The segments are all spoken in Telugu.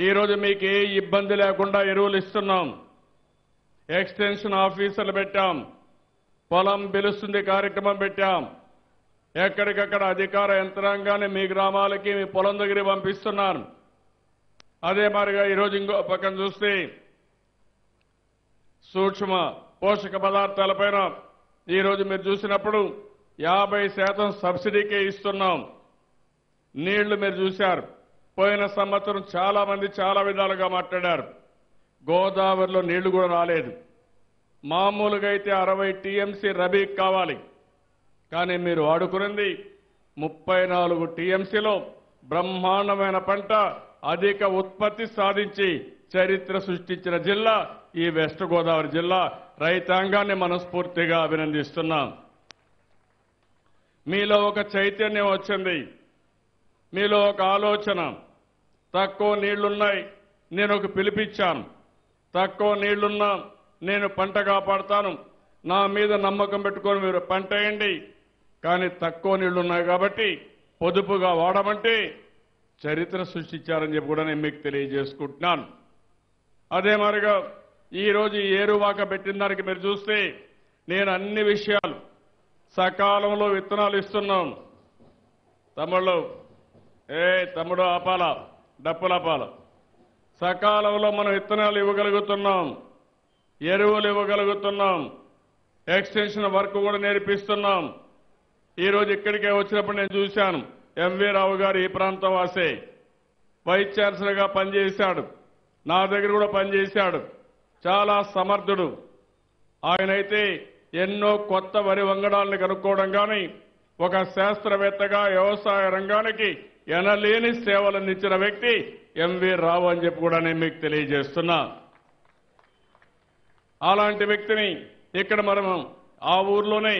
ఈరోజు మీకు ఏ ఇబ్బంది లేకుండా ఎరువులు ఇస్తున్నాం. ఎక్స్టెన్షన్ ఆఫీసర్లు పెట్టాం. పొలం పిలుస్తుంది కార్యక్రమం పెట్టాం. ఎక్కడికక్కడ అధికార యంత్రాంగాన్ని మీ గ్రామాలకి మీ పొలం దగ్గరికి పంపిస్తున్నాను. అదే మాదిరిగా ఈరోజు ఇంకో పక్కన చూస్తే సూక్ష్మ పోషక పదార్థాలపైన ఈరోజు మీరు చూసినప్పుడు 50% సబ్సిడీకే ఇస్తున్నాం. నీళ్లు మీరు చూశారు. పోయిన సంవత్సరం చాలా మంది చాలా విధాలుగా మాట్లాడారు. గోదావరిలో నీళ్లు కూడా రాలేదు. మామూలుగా అయితే 60 టీఎంసీ రబీకి కావాలి. కానీ మీరు వాడుకున్నది 34 టీఎంసీలో బ్రహ్మాండమైన పంట, అధిక ఉత్పత్తి సాధించి చరిత్ర సృష్టించిన జిల్లా ఈ వెస్ట్ గోదావరి జిల్లా. రైతాంగాన్ని మనస్ఫూర్తిగా అభినందిస్తున్నాం. మీలో ఒక చైతన్యం వచ్చింది. మీలో ఒక ఆలోచన. తక్కువ నీళ్లున్నాయి, నేను ఒక పిలిపిచ్చాను. తక్కువ నీళ్లున్నా నేను పంట కాపాడుతాను, నా మీద నమ్మకం పెట్టుకొని మీరు పంట వేయండి. కానీ తక్కువ నీళ్లున్నాయి కాబట్టి పొదుపుగా వాడమంటే చరిత్ర సృష్టించారని చెప్పి కూడా నేను మీకు తెలియజేసుకుంటున్నాను. అదే మరిగా ఈరోజు ఏరువాక పెట్టిన దానికి మీరు చూస్తే నేను అన్ని విషయాలు సకాలంలో విత్తనాలు ఇస్తున్నాం. తమ్ముడు ఆపాల, డప్పులాపాల. సకాలంలో మనం విత్తనాలు ఇవ్వగలుగుతున్నాం, ఎరువులు ఇవ్వగలుగుతున్నాం, ఎక్స్టెన్షన్ వర్క్ కూడా నేర్పిస్తున్నాం. ఈరోజు ఇక్కడికే వచ్చినప్పుడు నేను చూశాను. ఎంవి రావు గారు ఈ ప్రాంతం వాసే, వైస్ ఛాన్సలర్గా పనిచేశాడు. నా దగ్గర కూడా పనిచేశాడు. చాలా సమర్థుడు. ఆయనైతే ఎన్నో కొత్త వరి వంగడాలను కనుక్కోవడం కానీ ఒక శాస్త్రవేత్తగా వ్యవసాయ రంగానికి ఎనలేని సేవలు అందించిన వ్యక్తి ఎంవి రావు అని చెప్పి కూడా నేను మీకు తెలియజేస్తున్నా. అలాంటి వ్యక్తిని ఇక్కడ మనం ఆ ఊర్లోనే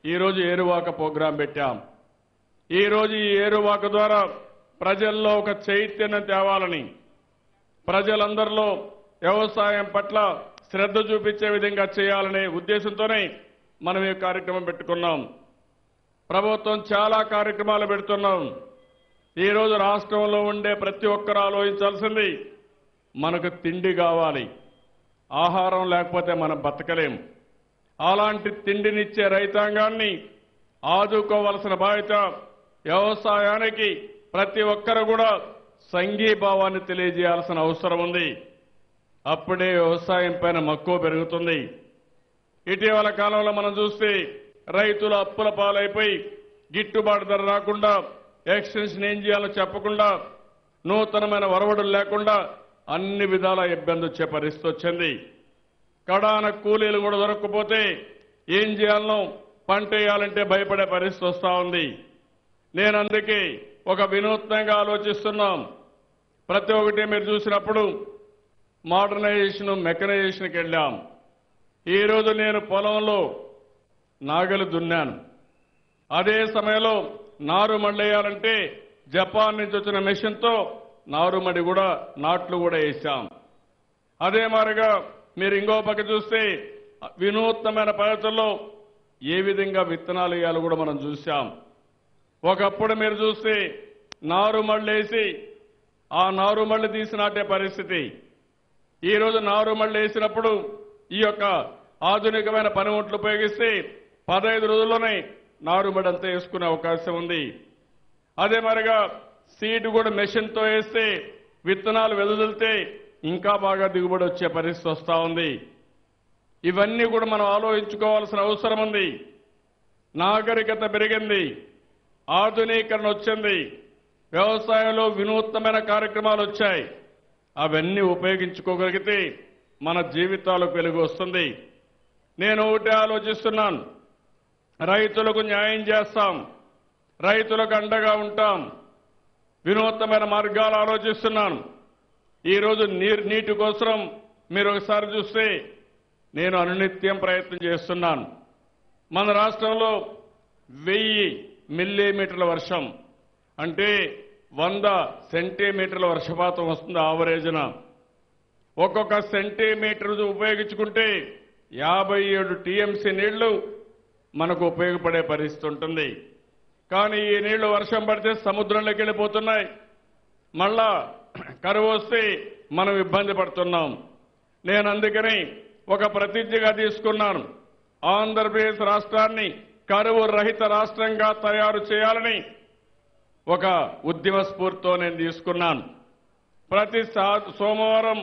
ఈరోజు ఏరువాక ప్రోగ్రాం పెట్టాం. ఈరోజు ఈ ఏరువాక ద్వారా ప్రజల్లో ఒక చైతన్యం తేవాలని, ప్రజలందరిలో వ్యవసాయం పట్ల శ్రద్ధ చూపించే విధంగా చేయాలనే ఉద్దేశంతోనే మనం ఈ కార్యక్రమం పెట్టుకున్నాం. ప్రభుత్వం చాలా కార్యక్రమాలు పెడుతున్నాం. ఈరోజు రాష్ట్రంలో ఉండే ప్రతి ఒక్కరూ ఆలోచించాల్సింది, మనకు తిండి కావాలి. ఆహారం లేకపోతే మనం బతకలేం. అలాంటి తిండినిచ్చే రైతాంగాన్ని ఆదుకోవాల్సిన బాధ్యత వ్యవసాయానికి ప్రతి ఒక్కరు కూడా సంఘీభావాన్ని తెలియజేయాల్సిన అవసరం ఉంది. అప్పుడే వ్యవసాయం పైన మక్కువ పెరుగుతుంది. ఇటీవల కాలంలో మనం చూస్తే రైతులు అప్పుల పాలైపోయి గిట్టుబాటు ధర రాకుండా, ఎక్స్టెన్షన్ ఏం చేయాలో చెప్పకుండా, నూతనమైన వరవడులు లేకుండా అన్ని విధాల ఇబ్బంది వచ్చే పరిస్థితి వచ్చింది. కడాన కూలీలు కూడా దొరకకపోతే ఏం చేయాలనో, పంట వేయాలంటే భయపడే పరిస్థితి వస్తూ ఉంది. నేను అందుకే ఒక వినూత్నంగా ఆలోచిస్తున్నాం. ప్రతి ఒక్కటి మీరు చూసినప్పుడు మోడర్నైజేషన్, మెకనైజేషన్కి వెళ్ళాం. ఈరోజు నేను పొలంలో నాగలు దున్నాను. అదే సమయంలో నారుమడి వేయాలంటే జపాన్ నుంచి వచ్చిన మెషిన్తో నారుమడి కూడా నాట్లు కూడా వేశాం. అదే మాదిరిగా మీరు ఇంకో పక్క చూస్తే వినూత్నమైన పద్ధతుల్లో ఏ విధంగా విత్తనాలు వేయాలో కూడా మనం చూశాం. ఒకప్పుడు మీరు చూస్తే నారుమళ్ళు వేసి ఆ నారుమళ్ళు తీసి నాటే పరిస్థితి. ఈరోజు నారుమళ్ళు వేసినప్పుడు ఈ యొక్క ఆధునికమైన పనిముట్లు ఉపయోగిస్తే 15 రోజుల్లోనే నారుమడి అంతా వేసుకునే అవకాశం ఉంది. అదే మరిగా సీడ్ కూడా మెషిన్తో వేస్తే విత్తనాలు వెదజల్లితే ఇంకా బాగా దిగుబడి వచ్చే పరిస్థితి వస్తూ ఉంది. ఇవన్నీ కూడా మనం ఆలోచించుకోవాల్సిన అవసరం ఉంది. నాగరికత పెరిగింది, ఆధునీకరణ వచ్చింది, వ్యవసాయంలో వినూత్నమైన కార్యక్రమాలు వచ్చాయి. అవన్నీ ఉపయోగించుకోగలిగితే మన జీవితాలకు వెలుగు వస్తుంది. నేను ఒకటే ఆలోచిస్తున్నాను, రైతులకు న్యాయం చేస్తాం, రైతులకు అండగా ఉంటాం, వినూత్నమైన మార్గాలు ఆలోచిస్తున్నాను. ఈరోజు నీటి కోసం మీరు ఒకసారి చూస్తే నేను అనునిత్యం ప్రయత్నం చేస్తున్నాను. మన రాష్ట్రంలో 1000 మిల్లీమీటర్ల వర్షం అంటే 100 సెంటీమీటర్ల వర్షపాతం వస్తుంది ఆవరేజ్న. ఒక్కొక్క సెంటీమీటర్ ఉపయోగించుకుంటే 57 టీఎంసీ నీళ్లు మనకు ఉపయోగపడే పరిస్థితి ఉంటుంది. కానీ ఈ నీళ్లు వర్షం పడితే సముద్రంలోకి వెళ్ళిపోతున్నాయి. మళ్ళా కరువు వస్తే మనం ఇబ్బంది పడుతున్నాం. నేను అందుకని ఒక ప్రతిజ్ఞగా తీసుకున్నాను. ఆంధ్రప్రదేశ్ రాష్ట్రాన్ని కరువు రహిత రాష్ట్రంగా తయారు చేయాలని ఒక ఉద్యమ స్ఫూర్తితో నేను తీసుకున్నాను. ప్రతి సోమవారం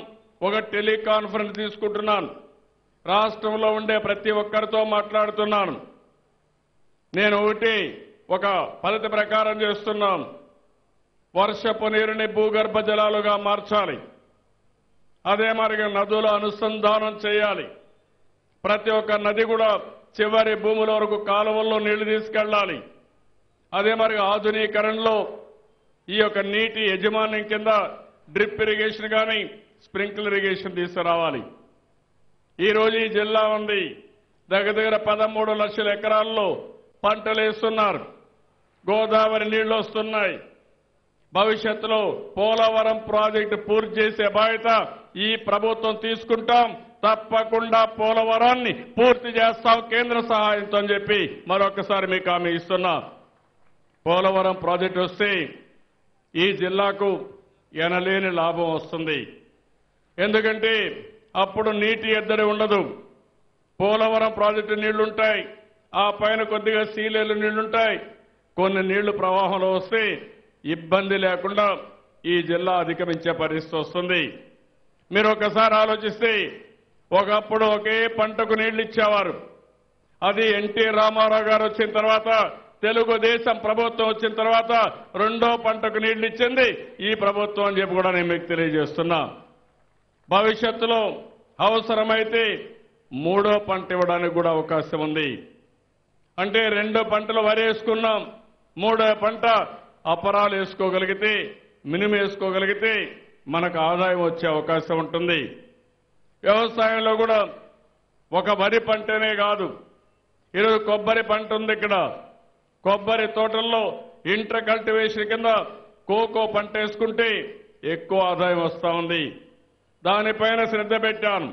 ఒక టెలికాన్ఫరెన్స్ తీసుకుంటున్నాను. రాష్ట్రంలో ఉండే ప్రతి ఒక్కరితో మాట్లాడుతున్నాను. నేను ఒక పద్ధతి ప్రకారం చేస్తున్నాం. వర్షపు నీరుని భూగర్భ జలాలుగా మార్చాలి. అదే మరిగా నదుల అనుసంధానం చేయాలి. ప్రతి ఒక్క నది కూడా చివరి భూముల వరకు కాలువల్లో నీళ్లు తీసుకెళ్లాలి. అదే మరిగా ఆధునీకరణలో ఈ యొక్క నీటి యజమాన్యం కింద డ్రిప్ ఇరిగేషన్ కానీ స్ప్రింకిల్ ఇరిగేషన్ తీసుకురావాలి. ఈ రోజు ఈ జిల్లా ఉంది, దగ్గర 13 లక్షల ఎకరాల్లో పంటలు వేస్తున్నారు. గోదావరి నీళ్లు వస్తున్నాయి. భవిష్యత్తులో పోలవరం ప్రాజెక్టు పూర్తి చేసే బాధ్యత ఈ ప్రభుత్వం తీసుకుంటాం. తప్పకుండా పోలవరాన్ని పూర్తి చేస్తాం కేంద్ర సహాయంతో అని చెప్పి మరొకసారి మీకు హామీ ఇస్తున్నా. పోలవరం ప్రాజెక్టు వస్తే ఈ జిల్లాకు ఎనలేని లాభం వస్తుంది. ఎందుకంటే అప్పుడు నీటి ఎద్దడి ఉండదు. పోలవరం ప్రాజెక్టు నీళ్లుంటాయి, ఆ పైన కొద్దిగా సీలేరు నీళ్లుంటాయి. కొన్ని నీళ్లు ప్రవాహంలో వస్తే ఇబ్బంది లేకుండా ఈ జిల్లా అధిగమించే పరిస్థితి వస్తుంది. మీరు ఒకసారి ఆలోచిస్తే ఒకప్పుడు ఒకే పంటకు నీళ్లు ఇచ్చేవారు. అది ఎన్టీ రామారావు గారు వచ్చిన తర్వాత, తెలుగుదేశం ప్రభుత్వం వచ్చిన తర్వాత రెండో పంటకు నీళ్లు ఇచ్చింది ఈ ప్రభుత్వం అని చెప్పి కూడా నేను మీకు తెలియజేస్తున్నా. భవిష్యత్తులో అవసరమైతే మూడో పంట ఇవ్వడానికి కూడా అవకాశం ఉంది. అంటే 2 పంటలు వరి వేసుకున్నాం, మూడో పంట అపరాలు వేసుకోగలిగితే, మినుము వేసుకోగలిగితే మనకు ఆదాయం వచ్చే అవకాశం ఉంటుంది. వ్యవసాయంలో కూడా ఒక వరి పంటనే కాదు, ఈరోజు కొబ్బరి పంట ఉంది. ఇక్కడ కొబ్బరి తోటల్లో ఇంటర్ కల్టివేషన్ కింద కోకో పంట వేసుకుంటే ఎక్కువ ఆదాయం వస్తూ ఉంది. దానిపైన శ్రద్ధ పెట్టాను.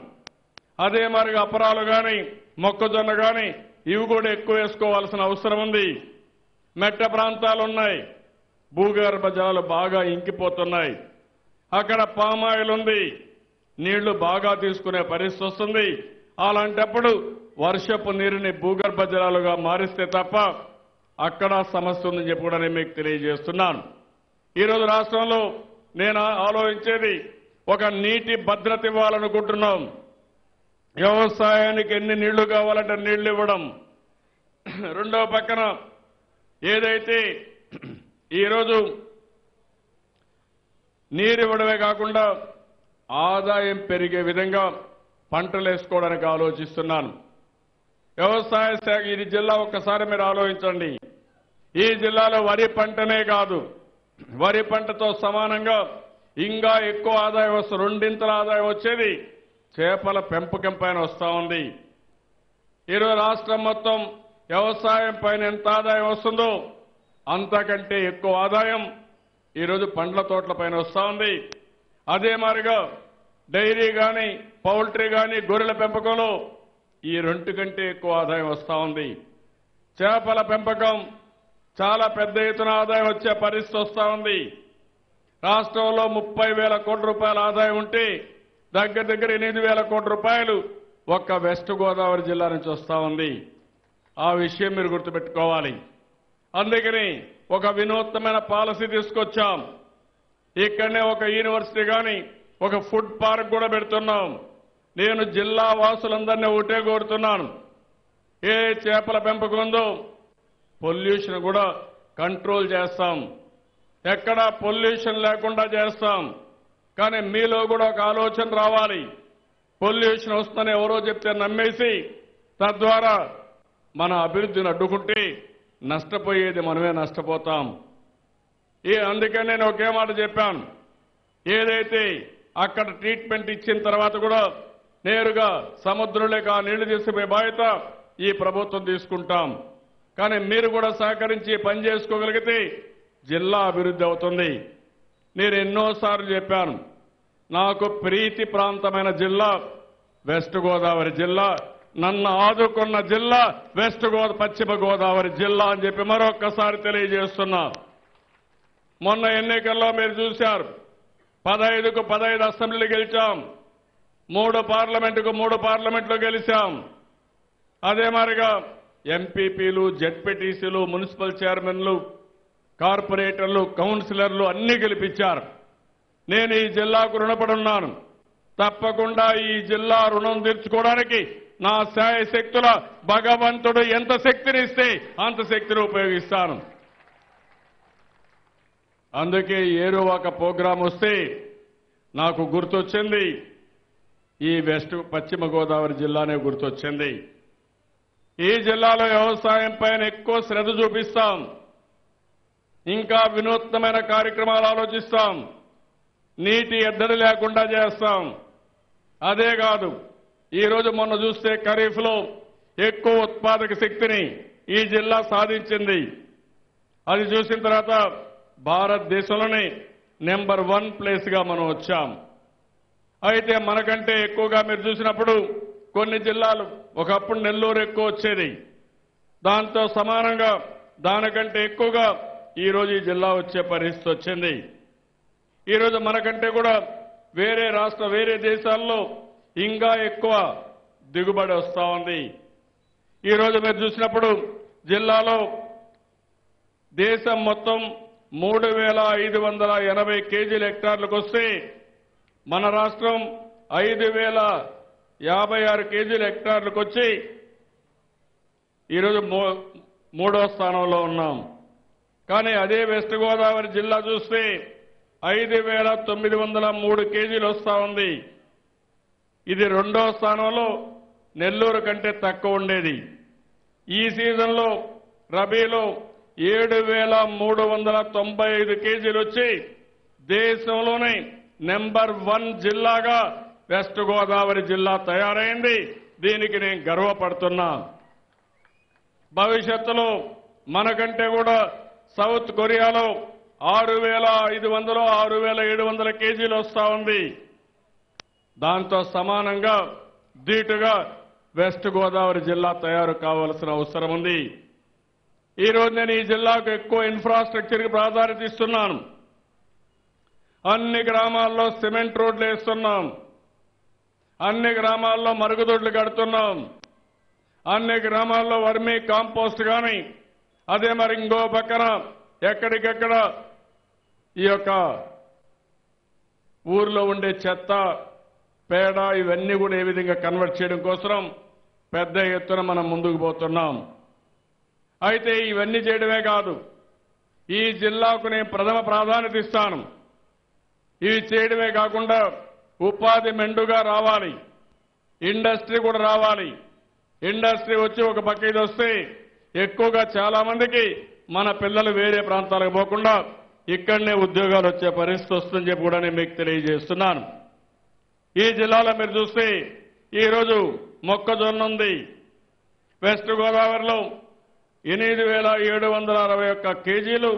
అదే మరిగా అపరాలు కానీ మొక్కజొన్న కానీ ఇవి కూడా ఎక్కువ వేసుకోవాల్సిన అవసరం ఉంది. మెట్ట ప్రాంతాలు ఉన్నాయి, భూగర్భ జలాలు బాగా ఇంకిపోతున్నాయి. అక్కడ పామాయిల్ ఉంది, నీళ్లు బాగా తీసుకునే పరిస్థితి వస్తుంది. అలాంటప్పుడు వర్షపు నీరుని భూగర్భ జలాలుగా మారిస్తే తప్ప అక్కడ సమస్య ఉందని చెప్పి కూడా నేను మీకు తెలియజేస్తున్నాను. ఈరోజు రాష్ట్రంలో నేను ఆలోచించేది ఒక నీటి భద్రత ఇవ్వాలనుకుంటున్నాం. వ్యవసాయానికి ఎన్ని నీళ్లు కావాలంటే నీళ్లు ఇవ్వడం. రెండో పక్కన ఏదైతే ఈరోజు నీరు ఇవ్వడమే కాకుండా ఆదాయం పెరిగే విధంగా పంటలు వేసుకోవడానికి ఆలోచిస్తున్నాను. వ్యవసాయ శాఖ ఈ జిల్లా ఒక్కసారి మీరు ఆలోచించండి. ఈ జిల్లాలో వరి పంటనే కాదు, వరి పంటతో సమానంగా ఇంకా ఎక్కువ ఆదాయం వస్తుంది. 2 ఆదాయం వచ్చేది చేపల పెంపకం పైన వస్తూ ఉంది. ఈరోజు రాష్ట్రం మొత్తం వ్యవసాయం పైన ఎంత ఆదాయం వస్తుందో అంతకంటే ఎక్కువ ఆదాయం ఈరోజు పండ్ల తోటల పైన వస్తూ ఉంది. అదే మాదిరిగా డైరీ కానీ పౌల్ట్రీ కానీ గొర్రెల పెంపకంలో ఈ 2 కంటే ఎక్కువ ఆదాయం వస్తూ ఉంది. చేపల పెంపకం చాలా పెద్ద ఎత్తున ఆదాయం వచ్చే పరిస్థితి వస్తూ ఉంది. రాష్ట్రంలో 30,000 కోట్ల రూపాయల ఆదాయం ఉంటే దగ్గర 8,000 కోట్ల రూపాయలు ఒక్క వెస్ట్ గోదావరి జిల్లా నుంచి వస్తూ ఉంది. ఆ విషయం మీరు గుర్తుపెట్టుకోవాలి. అందుకని ఒక వినూత్నమైన పాలసీ తీసుకొచ్చాం. ఇక్కడనే ఒక యూనివర్సిటీ కానీ ఒక ఫుడ్ పార్క్ కూడా పెడుతున్నాం. నేను జిల్లా వాసులందరినీ ఒకటే కోరుతున్నాను, ఏ చేపల పెంపకం ఉందో పొల్యూషన్ కూడా కంట్రోల్ చేస్తాం, ఎక్కడా పొల్యూషన్ లేకుండా చేస్తాం. కానీ మీలో కూడా ఒక ఆలోచన రావాలి. పొల్యూషన్ వస్తుందని ఎవరో చెప్తే నమ్మేసి తద్వారా మన అభివృద్ధిని అడ్డుకుంటే నష్టపోయేది మనమే నష్టపోతాం. అందుకని నేను ఒకే మాట చెప్పాను, ఏదైతే అక్కడ ట్రీట్మెంట్ ఇచ్చిన తర్వాత కూడా నేరుగా సముద్రంలోకి ఆ నీళ్లు తీసుకుపోయే బాధ్యత ఈ ప్రభుత్వం తీసుకుంటాం. కానీ మీరు కూడా సహకరించి పని చేసుకోగలిగితే జిల్లా అభివృద్ధి అవుతుంది. నేను ఎన్నోసార్లు చెప్పాను, నాకు ప్రీతి ప్రాంతమైన జిల్లా వెస్ట్ గోదావరి జిల్లా, నన్ను ఆదుకున్న జిల్లా పశ్చిమ గోదావరి జిల్లా అని చెప్పి మరొక్కసారి తెలియజేస్తున్నా. మొన్న ఎన్నికల్లో మీరు చూశారు, 15కు 15 అసెంబ్లీలు గెలిచాం, 3 పార్లమెంటుకు 3 పార్లమెంట్లో గెలిచాం. అదే మాదిరిగా ఎంపీపీలు, జెడ్పీటీసీలు, మున్సిపల్ చైర్మన్లు, కార్పొరేటర్లు, కౌన్సిలర్లు అన్ని గెలిపించారు. నేను ఈ జిల్లాకు రుణపడి ఉన్నాను. తప్పకుండా ఈ జిల్లా రుణం తీర్చుకోవడానికి నా శాయశక్తుల భగవంతుడు ఎంత శక్తినిస్తే అంత శక్తిని ఉపయోగిస్తాను. అందుకే ఏరువాక ప్రోగ్రాం వస్తే నాకు గుర్తొచ్చింది ఈ పశ్చిమ గోదావరి జిల్లానే గుర్తొచ్చింది. ఈ జిల్లాలో వ్యవసాయం పైన ఎక్కువ శ్రద్ధ చూపిస్తాం. ఇంకా వినూత్నమైన కార్యక్రమాలు ఆలోచిస్తాం. నీటి ఎద్దడి లేకుండా చేస్తాం. అదే కాదు, ఈరోజు మొన్న చూస్తే ఖరీఫ్లో ఎక్కువ ఉత్పాదక శక్తిని ఈ జిల్లా సాధించింది. అది చూసిన తర్వాత భారతదేశంలోనే నెంబర్ 1 ప్లేస్గా మనం వచ్చాం. అయితే మనకంటే ఎక్కువగా మీరు చూసినప్పుడు కొన్ని జిల్లాలు, ఒకప్పుడు నెల్లూరు ఎక్కువ వచ్చేది, దాంతో సమానంగా దానికంటే ఎక్కువగా ఈరోజు ఈ జిల్లా వచ్చే పరిస్థితి వచ్చింది. ఈరోజు మనకంటే కూడా వేరే దేశాల్లో ఇంకా ఎక్కువ దిగుబడి వస్తూ ఉంది. ఈరోజు మీరు చూసినప్పుడు జిల్లాలో దేశం మొత్తం 3,580 కేజీల హెక్టార్లకు వస్తే మన రాష్ట్రం 5,056 కేజీల హెక్టార్లకు వచ్చి ఈరోజు 3వ స్థానంలో ఉన్నాం. కానీ అదే వెస్ట్ గోదావరి జిల్లా చూస్తే 5,903 కేజీలు వస్తూ ఉంది. ఇది 2వ స్థానంలో నెల్లూరు కంటే తక్కువ ఉండేది. ఈ సీజన్లో రబీలో 7,395 కేజీలు వచ్చి దేశంలోనే నెంబర్ 1 జిల్లాగా వెస్ట్ గోదావరి జిల్లా తయారైంది. దీనికి నేను గర్వపడుతున్నా. భవిష్యత్తులో మనకంటే కూడా సౌత్ కొరియాలో 6,500, 6,700 కేజీలు వస్తూ ఉంది. దాంతో సమానంగా ధీటుగా వెస్ట్ గోదావరి జిల్లా తయారు కావాల్సిన అవసరం ఉంది. ఈరోజు నేను ఈ జిల్లాకు ఎక్కువ ఇన్ఫ్రాస్ట్రక్చర్కి ప్రాధాన్యత ఇస్తున్నాను. అన్ని గ్రామాల్లో సిమెంట్ రోడ్లు వేస్తున్నాం. అన్ని గ్రామాల్లో మరుగుదొడ్లు కడుతున్నాం. అన్ని గ్రామాల్లో వర్మీ కాంపోస్ట్ కానీ, అదే మరి ఇంకో పక్కన ఎక్కడికెక్కడ ఈ యొక్క ఊర్లో ఉండే చెత్త, పేడ ఇవన్నీ కూడా ఏ విధంగా కన్వర్ట్ చేయడం కోసం పెద్ద ఎత్తున మనం ముందుకు పోతున్నాం. అయితే ఇవన్నీ చేయడమే కాదు, ఈ జిల్లాకు నేను ప్రథమ ప్రాధాన్యత ఇస్తాను. ఇవి చేయడమే కాకుండా ఉపాధి మెండుగా రావాలి, ఇండస్ట్రీ కూడా రావాలి. ఇండస్ట్రీ వచ్చి ఒక పక్క ఇది వస్తే ఎక్కువగా చాలా మందికి మన పిల్లలు వేరే ప్రాంతాలకు పోకుండా ఇక్కడనే ఉద్యోగాలు వచ్చే పరిస్థితి వస్తుందని చెప్పి కూడా నేను మీకు తెలియజేస్తున్నాను. ఈ జిల్లాలో మీరు చూస్తే ఈరోజు మొక్కజొన్న ఉంది. వెస్ట్ గోదావరిలో 8,761 కేజీలు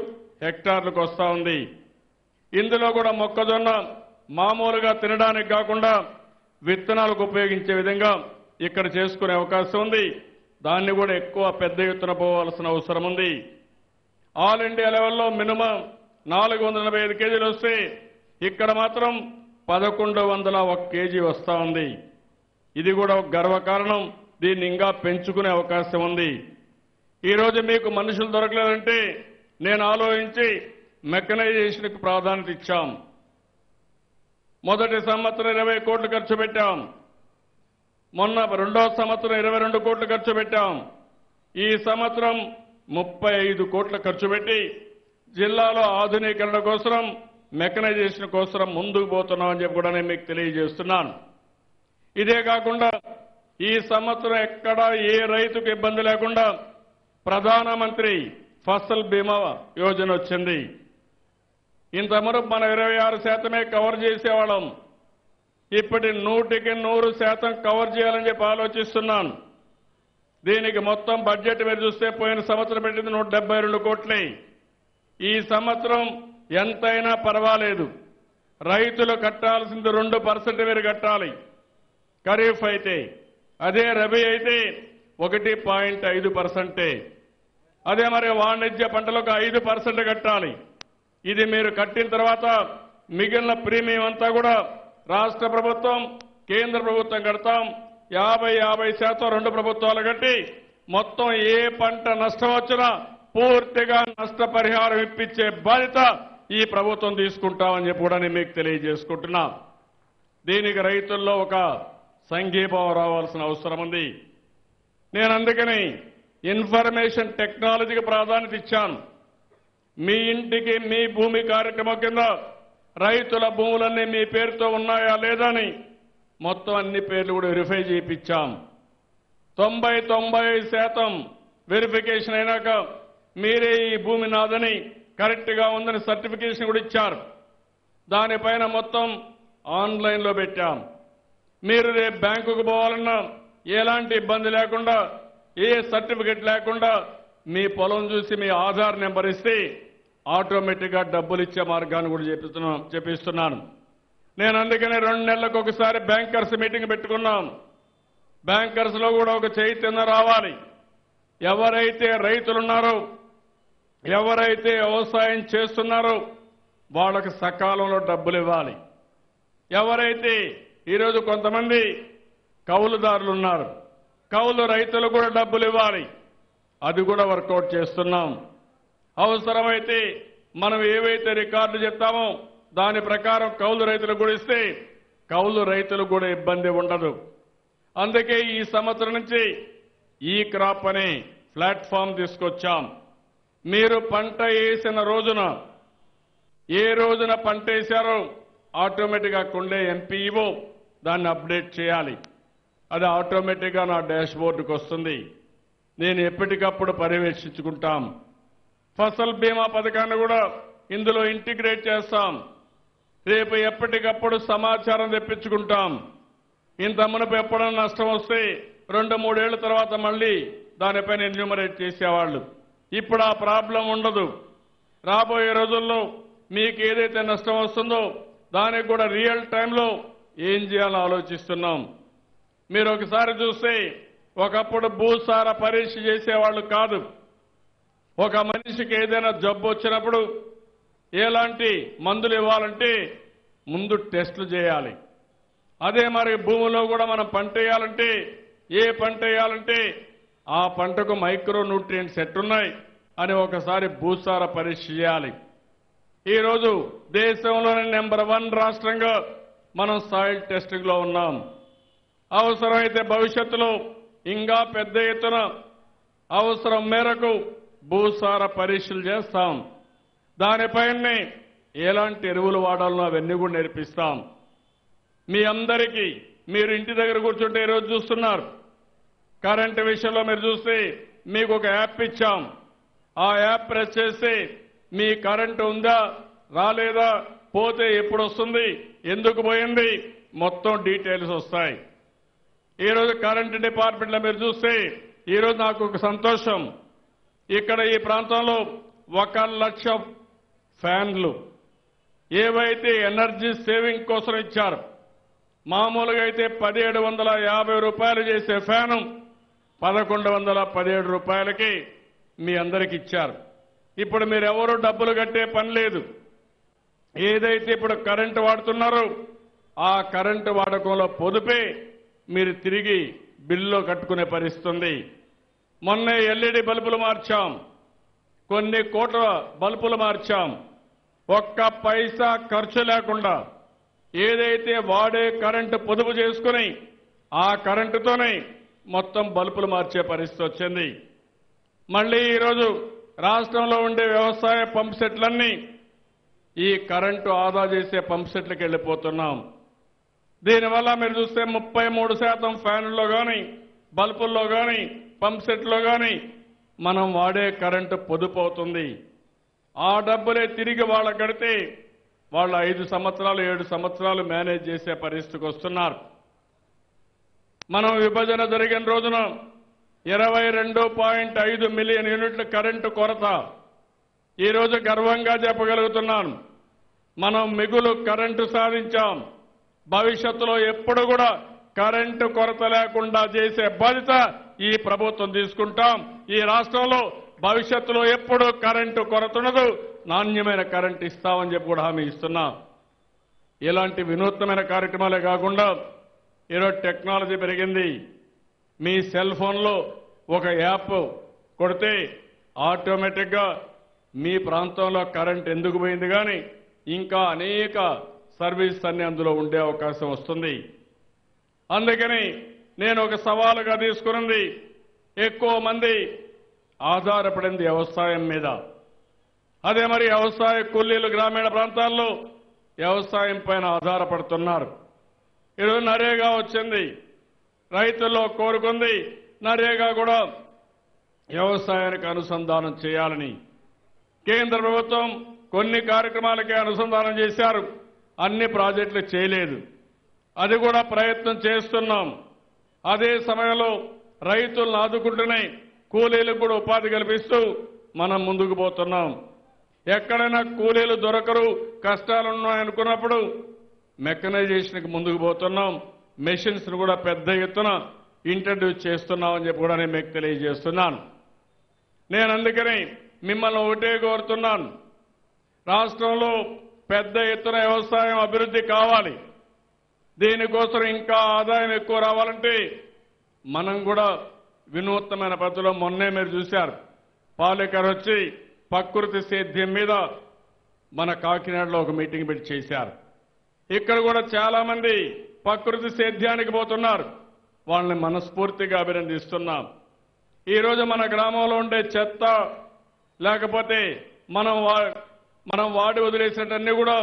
హెక్టార్లకు వస్తూ ఉంది. ఇందులో కూడా మొక్కజొన్న మామూలుగా తినడానికి కాకుండా విత్తనాలకు ఉపయోగించే విధంగా ఇక్కడ చేసుకునే అవకాశం ఉంది. దాన్ని కూడా ఎక్కువ పెద్ద ఎత్తున పోవాల్సిన అవసరం ఉంది. ఆల్ ఇండియా లెవెల్లో మినిమం 445 కేజీలు వస్తే ఇక్కడ మాత్రం 1,101 కేజీ వస్తూ ఉంది. ఇది కూడా ఒక గర్వకారణం. దీన్ని ఇంకా పెంచుకునే అవకాశం ఉంది. ఈరోజు మీకు మనుషులు దొరకలేదంటే నేను ఆలోచించి మెకనైజేషన్కి ప్రాధాన్యత ఇచ్చాం. మొదటి సంవత్సరం 20 కోట్లు ఖర్చు పెట్టాం. మొన్న 2వ సంవత్సరం 22 కోట్లు ఖర్చు పెట్టాం. ఈ సంవత్సరం 35 కోట్లు ఖర్చు పెట్టి జిల్లాలో ఆధునీకరణ కోసం, మెకనైజేషన్ కోసం ముందుకు పోతున్నామని చెప్పి కూడా నేను మీకు తెలియజేస్తున్నాను. ఇదే కాకుండా ఈ సంవత్సరం ఎక్కడ ఏ రైతుకు ఇబ్బంది లేకుండా ప్రధానమంత్రి ఫసల్ బీమా యోజన వచ్చింది. ఇంతవరకు మనం 26% కవర్ చేసేవాళ్ళం. ఇప్పటి 100% కవర్ చేయాలని చెప్పి ఆలోచిస్తున్నాను. దీనికి మొత్తం బడ్జెట్ మీరు చూస్తే పోయిన సంవత్సరం పెట్టింది 172 కోట్లే. ఈ సంవత్సరం ఎంతైనా పర్వాలేదు, రైతులు కట్టాల్సింది 2% మీరు కట్టాలి ఖరీఫ్ అయితే. అదే రబీ అయితే 1.5%. అదే మరి వాణిజ్య పంటలకు 5% కట్టాలి. ఇది మీరు కట్టిన తర్వాత మిగిలిన ప్రీమియం అంతా కూడా రాష్ట్ర ప్రభుత్వం కేంద్ర ప్రభుత్వం కడతాం. 50% రెండు ప్రభుత్వాలు కట్టి మొత్తం ఏ పంట నష్టం వచ్చినా పూర్తిగా నష్టపరిహారం ఇప్పించే బాధ్యత ఈ ప్రభుత్వం తీసుకుంటామని చెప్పి కూడా నేను మీకు తెలియజేసుకుంటున్నా. దీనికి రైతుల్లో ఒక సంఘీభావం రావాల్సిన అవసరం ఉంది. నేను అందుకని ఇన్ఫర్మేషన్ టెక్నాలజీకి ప్రాధాన్యత ఇచ్చాను. మీ ఇంటికి మీ భూమి కార్యక్రమం కింద రైతుల భూములన్నీ మీ పేరుతో ఉన్నాయా లేదా అని మొత్తం అన్ని పేర్లు కూడా వెరిఫై చేయించాం. 90% వెరిఫికేషన్ అయినాక మీరే ఈ భూమి నాదని కరెక్ట్గా ఉందని సర్టిఫికేషన్ కూడా ఇచ్చారు. దానిపైన మొత్తం ఆన్లైన్లో పెట్టాం. మీరు రేపు బ్యాంకుకు పోవాలన్నా ఎలాంటి ఇబ్బంది లేకుండా, ఏ సర్టిఫికెట్ లేకుండా మీ పొలం చూసి మీ ఆధార్ నెంబర్ ఇస్తే ఆటోమేటిక్గా డబ్బులు ఇచ్చే మార్గాన్ని కూడా చెప్పిస్తున్నాను. నేను అందుకనే 2 నెలలకు ఒకసారి బ్యాంకర్స్ మీటింగ్ పెట్టుకున్నాం. బ్యాంకర్స్ లో కూడా ఒక చైతన్యం రావాలి. ఎవరైతే రైతులున్నారో, ఎవరైతే వ్యవసాయం చేస్తున్నారో వాళ్ళకి సకాలంలో డబ్బులు ఇవ్వాలి. ఎవరైతే ఈరోజు కొంతమంది కౌలుదారులు ఉన్నారు, కౌలు రైతులు కూడా డబ్బులు ఇవ్వాలి. అది కూడా వర్కౌట్ చేస్తున్నాం. అవసరమైతే మనం ఏవైతే రికార్డులు చెప్తామో దాని ప్రకారం కౌలు రైతులకు కూడా ఇస్తే కౌలు రైతులకు కూడా ఇబ్బంది ఉండదు. అందుకే ఈ సంవత్సరం నుంచి ఈ క్రాప్ అనే ప్లాట్ఫామ్ తీసుకొచ్చాం. మీరు పంట వేసిన రోజున, ఏ రోజున పంట వేశారో ఆటోమేటిక్గా కొండే ఎంపీఓ దాన్ని అప్డేట్ చేయాలి. అది ఆటోమేటిక్గా నా డాష్ బోర్డుకు వస్తుంది. నేను ఎప్పటికప్పుడు పర్యవేక్షించుకుంటాం. ఫసల్ బీమా పథకాన్ని కూడా ఇందులో ఇంటిగ్రేట్ చేస్తాం. రేపు ఎప్పటికప్పుడు సమాచారం తెప్పించుకుంటాం. ఇంత మునుపు ఎప్పుడైనా నష్టం వస్తే 2-3 ఏళ్ల తర్వాత మళ్ళీ దానిపైన ఎన్యూమరేట్ చేసేవాళ్ళు. ఇప్పుడు ఆ ప్రాబ్లం ఉండదు. రాబోయే రోజుల్లో మీకు ఏదైతే నష్టం వస్తుందో దానికి కూడా రియల్ టైంలో ఏం చేయాలో ఆలోచిస్తున్నాం. మీరు ఒకసారి చూస్తే ఒకప్పుడు భూసార పరీక్ష చేసేవాళ్ళు కాదు. ఒక మనిషికి ఏదైనా జబ్బు వచ్చినప్పుడు ఎలాంటి మందులు ఇవ్వాలంటే ముందు టెస్టులు చేయాలి. అదే మరి భూమిలో కూడా మనం పంట వేయాలంటే, ఏ పంట వేయాలంటే ఆ పంటకు మైక్రో న్యూట్రియంట్స్ ఎట్టున్నాయి అని ఒకసారి భూసార పరీక్ష చేయాలి. ఈరోజు దేశంలోని నెంబర్ 1 రాష్ట్రంగా మనం సాయిల్ టెస్టింగ్ లో ఉన్నాం. అవసరమైతే భవిష్యత్తులో ఇంకా పెద్ద ఎత్తున అవసరం మేరకు భూసార పరీక్షలు చేస్తాం. దానిపైనే ఎలాంటి ఎరువులు వాడాలనో అవన్నీ కూడా నేర్పిస్తాం. మీ అందరికీ మీరు ఇంటి దగ్గర కూర్చుంటే ఈరోజు చూస్తున్నారు. కరెంటు విషయంలో మీరు చూస్తే మీకు ఒక యాప్ ఇచ్చాం. ఆ యాప్ ప్రెస్ చేస్తే మీ కరెంటు ఉందా రాలేదా, పోతే ఎప్పుడు వస్తుంది, ఎందుకు పోయింది, మొత్తం డీటెయిల్స్ వస్తాయి. ఈరోజు కరెంటు డిపార్ట్మెంట్లో మీరు చూస్తే ఈరోజు నాకు ఒక సంతోషం. ఇక్కడ ఈ ప్రాంతంలో 1 లక్ష ఫ్యాన్లు ఏవైతే ఎనర్జీ సేవింగ్ కోసం ఇచ్చారు. మామూలుగా అయితే 1750 రూపాయలు చేసే ఫ్యాను 1117 రూపాయలకి మీ అందరికి ఇచ్చారు. ఇప్పుడు మీరెవరూ డబ్బులు కట్టే పని లేదు. ఏదైతే ఇప్పుడు కరెంటు వాడుతున్నారో ఆ కరెంటు వాడకంలో పొదుపే మీరు తిరిగి బిల్లులో కట్టుకునే పరిస్థితి ఉంది. మొన్నే ఎల్ఈడి బల్బులు మార్చాం, కొన్ని కోట్ల బల్బులు మార్చాం. ఒక్క పైసా ఖర్చు లేకుండా ఏదైతే వాడే కరెంటు పొదుపు చేసుకుని ఆ కరెంటుతోనే మొత్తం బల్బులు మార్చే పరిస్థితి వచ్చింది. మళ్ళీ ఈరోజు రాష్ట్రంలో ఉండే వ్యవసాయ పంప్ సెట్లన్నీ ఈ కరెంటు ఆదా చేసే పంప్ సెట్లకు వెళ్ళిపోతున్నాం. దీనివల్ల మీరు చూస్తే 33% ఫ్యాన్లలో కానీ, బల్బుల్లో కానీ, పంప్ సెట్లో కానీ మనం వాడే కరెంటు పొదుపు అవుతుంది. ఆ డబ్బులే తిరిగి వాళ్ళకి కడితే వాళ్ళు 5 సంవత్సరాలు 7 సంవత్సరాలు మేనేజ్ చేసే పరిస్థితికి వస్తున్నారు. మనం విభజన జరిగిన రోజున 22.5 మిలియన్ యూనిట్ల కరెంటు కొరత. ఈరోజు గర్వంగా చెప్పగలుగుతున్నాను, మనం మిగులు కరెంటు సాధించాం. భవిష్యత్తులో ఎప్పుడు కూడా కరెంటు కొరత లేకుండా చేసే బాధ్యత ఈ ప్రభుత్వం తీసుకుంటాం. ఈ రాష్ట్రంలో భవిష్యత్తులో ఎప్పుడు కరెంటు కొరత ఉండదు, నాణ్యమైన కరెంటు ఇస్తామని చెప్పి కూడా హామీ ఇస్తున్నాం. ఇలాంటి వినూత్నమైన కార్యక్రమాలే కాకుండా ఈరోజు టెక్నాలజీ పెరిగింది. మీ సెల్ ఫోన్లో ఒక యాప్ కొడితే ఆటోమేటిక్గా మీ ప్రాంతంలో కరెంట్ ఎందుకు పోయింది కానీ ఇంకా అనేక సర్వీస్ అన్ని అందులో ఉండే అవకాశం వస్తుంది. అందుకని నేను ఒక సవాలుగా తీసుకున్నది, ఎక్కువ మంది ఆధారపడింది వ్యవసాయం మీద. అదే మరి వ్యవసాయ కూలీలు గ్రామీణ ప్రాంతాల్లో వ్యవసాయం పైన ఆధారపడుతున్నారు. ఈరోజు నరేగా వచ్చింది, రైతుల్లో కోరుకుంది నరేగా కూడా వ్యవసాయానికి అనుసంధానం చేయాలని. కేంద్ర ప్రభుత్వం కొన్ని కార్యక్రమాలకే అనుసంధానం చేశారు, అన్ని ప్రాజెక్టులు చేయలేదు. అది కూడా ప్రయత్నం చేస్తున్నాం. అదే సమయంలో రైతులను ఆదుకుంటూనే కూలీలకు కూడా ఉపాధి కల్పిస్తూ మనం ముందుకు పోతున్నాం. ఎక్కడైనా కూలీలు దొరకరు, కష్టాలున్నాయనుకున్నప్పుడు మెకనైజేషన్కి ముందుకు పోతున్నాం. మెషిన్స్ కూడా పెద్ద ఎత్తున ఇంట్రడ్యూస్ చేస్తున్నామని చెప్పి కూడా నేను మీకు తెలియజేస్తున్నాను. నేను అందుకని మిమ్మల్ని ఒకటే కోరుతున్నాను, రాష్ట్రంలో పెద్ద ఎత్తున వ్యవసాయం అభివృద్ధి కావాలి. దీనికోసం ఇంకా ఆదాయం ఎక్కువ రావాలంటే మనం కూడా వినూత్నమైన పద్ధతిలో మొన్నే మీరు చూశారు, పాలేకర్ వచ్చి ప్రకృతి సేద్యం మీద మన కాకినాడలో ఒక మీటింగ్ పెట్టి చేశారు. ఇక్కడ కూడా చాలా మంది ప్రకృతి సేద్యానికి పోతున్నారు, వాళ్ళని మనస్ఫూర్తిగా అభినందిస్తున్నాం. ఈరోజు మన గ్రామంలో ఉండే చెత్త లేకపోతే మనం వాడి వదిలేసినవన్నీ కూడా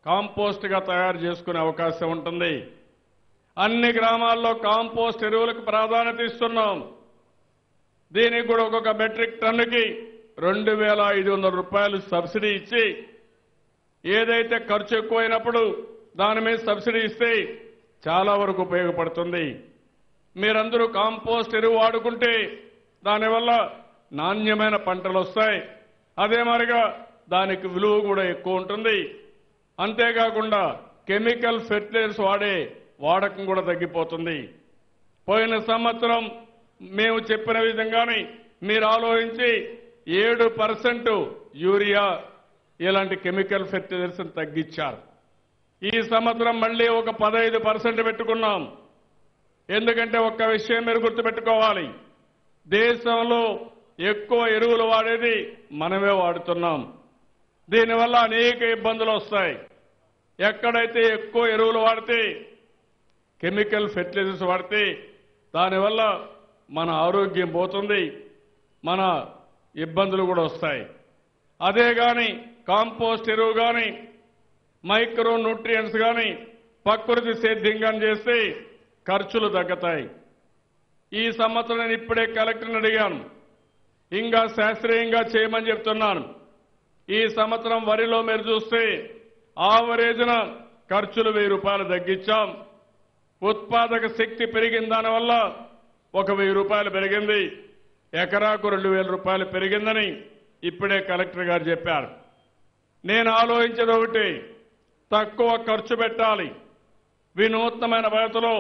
కాంపోస్ట్గా తయారు చేసుకునే అవకాశం ఉంటుంది. అన్ని గ్రామాల్లో కాంపోస్ట్ ఎరువులకు ప్రాధాన్యత ఇస్తున్నాం. దీనికి కూడా ఒక్కొక్క మెట్రిక్ టన్నుకి 2,500 రూపాయలు సబ్సిడీ ఇచ్చి, ఏదైతే ఖర్చు ఎక్కువైనప్పుడు దాని మీద సబ్సిడీ ఇస్తే చాలా వరకు ఉపయోగపడుతుంది. మీరందరూ కాంపోస్ట్ ఎరువు వాడుకుంటే దానివల్ల నాణ్యమైన పంటలు వస్తాయి. అదే మాదిరిగా దానికి విలువ కూడా ఎక్కువ ఉంటుంది. అంతేకాకుండా కెమికల్ ఫెర్టిలైజర్స్ వాడకం కూడా తగ్గిపోతుంది. పోయిన సంవత్సరం మేము చెప్పిన విధంగానే మీరు ఆలోచించి 7% యూరియా ఇలాంటి కెమికల్ ఫెర్టిలైజర్స్ తగ్గించారు. ఈ సంవత్సరం మళ్ళీ ఒక 15% పెట్టుకున్నాం. ఎందుకంటే ఒక్క విషయం మీరు గుర్తుపెట్టుకోవాలి, దేశంలో ఎక్కువ ఎరువులు వాడేది మనమే వాడుతున్నాం. దీనివల్ల అనేక ఇబ్బందులు వస్తాయి. ఎక్కడైతే ఎక్కువ ఎరువులు వాడితే, కెమికల్ ఫెర్టిలైజర్స్ వాడితే దానివల్ల మన ఆరోగ్యం పోతుంది, మన ఇబ్బందులు కూడా వస్తాయి. అదే కానీ కాంపోస్ట్ ఎరువు కానీ మైక్రో న్యూట్రియంట్స్ కానీ ప్రకృతి సేద్యంగా చేస్తే ఖర్చులు తగ్గుతాయి. ఈ సంవత్సరం నేను ఇప్పుడే కలెక్టర్ని అడిగాను, ఇంకా శాస్త్రీయంగా చేయమని చెప్తున్నాను. ఈ సంవత్సరం వరిలో మీరు చూస్తే ఆవరేజ్న ఖర్చులు 1000 రూపాయలు తగ్గించాం. ఉత్పాదక శక్తి పెరిగిన దానివల్ల ఒక 1000 రూపాయలు పెరిగింది. ఎకరాకు 2000 రూపాయలు పెరిగిందని ఇప్పుడే కలెక్టర్ గారు చెప్పారు. నేను ఆలోచించేది ఒకటి, తక్కువ ఖర్చు పెట్టాలి, వినూత్నమైన పద్ధతిలో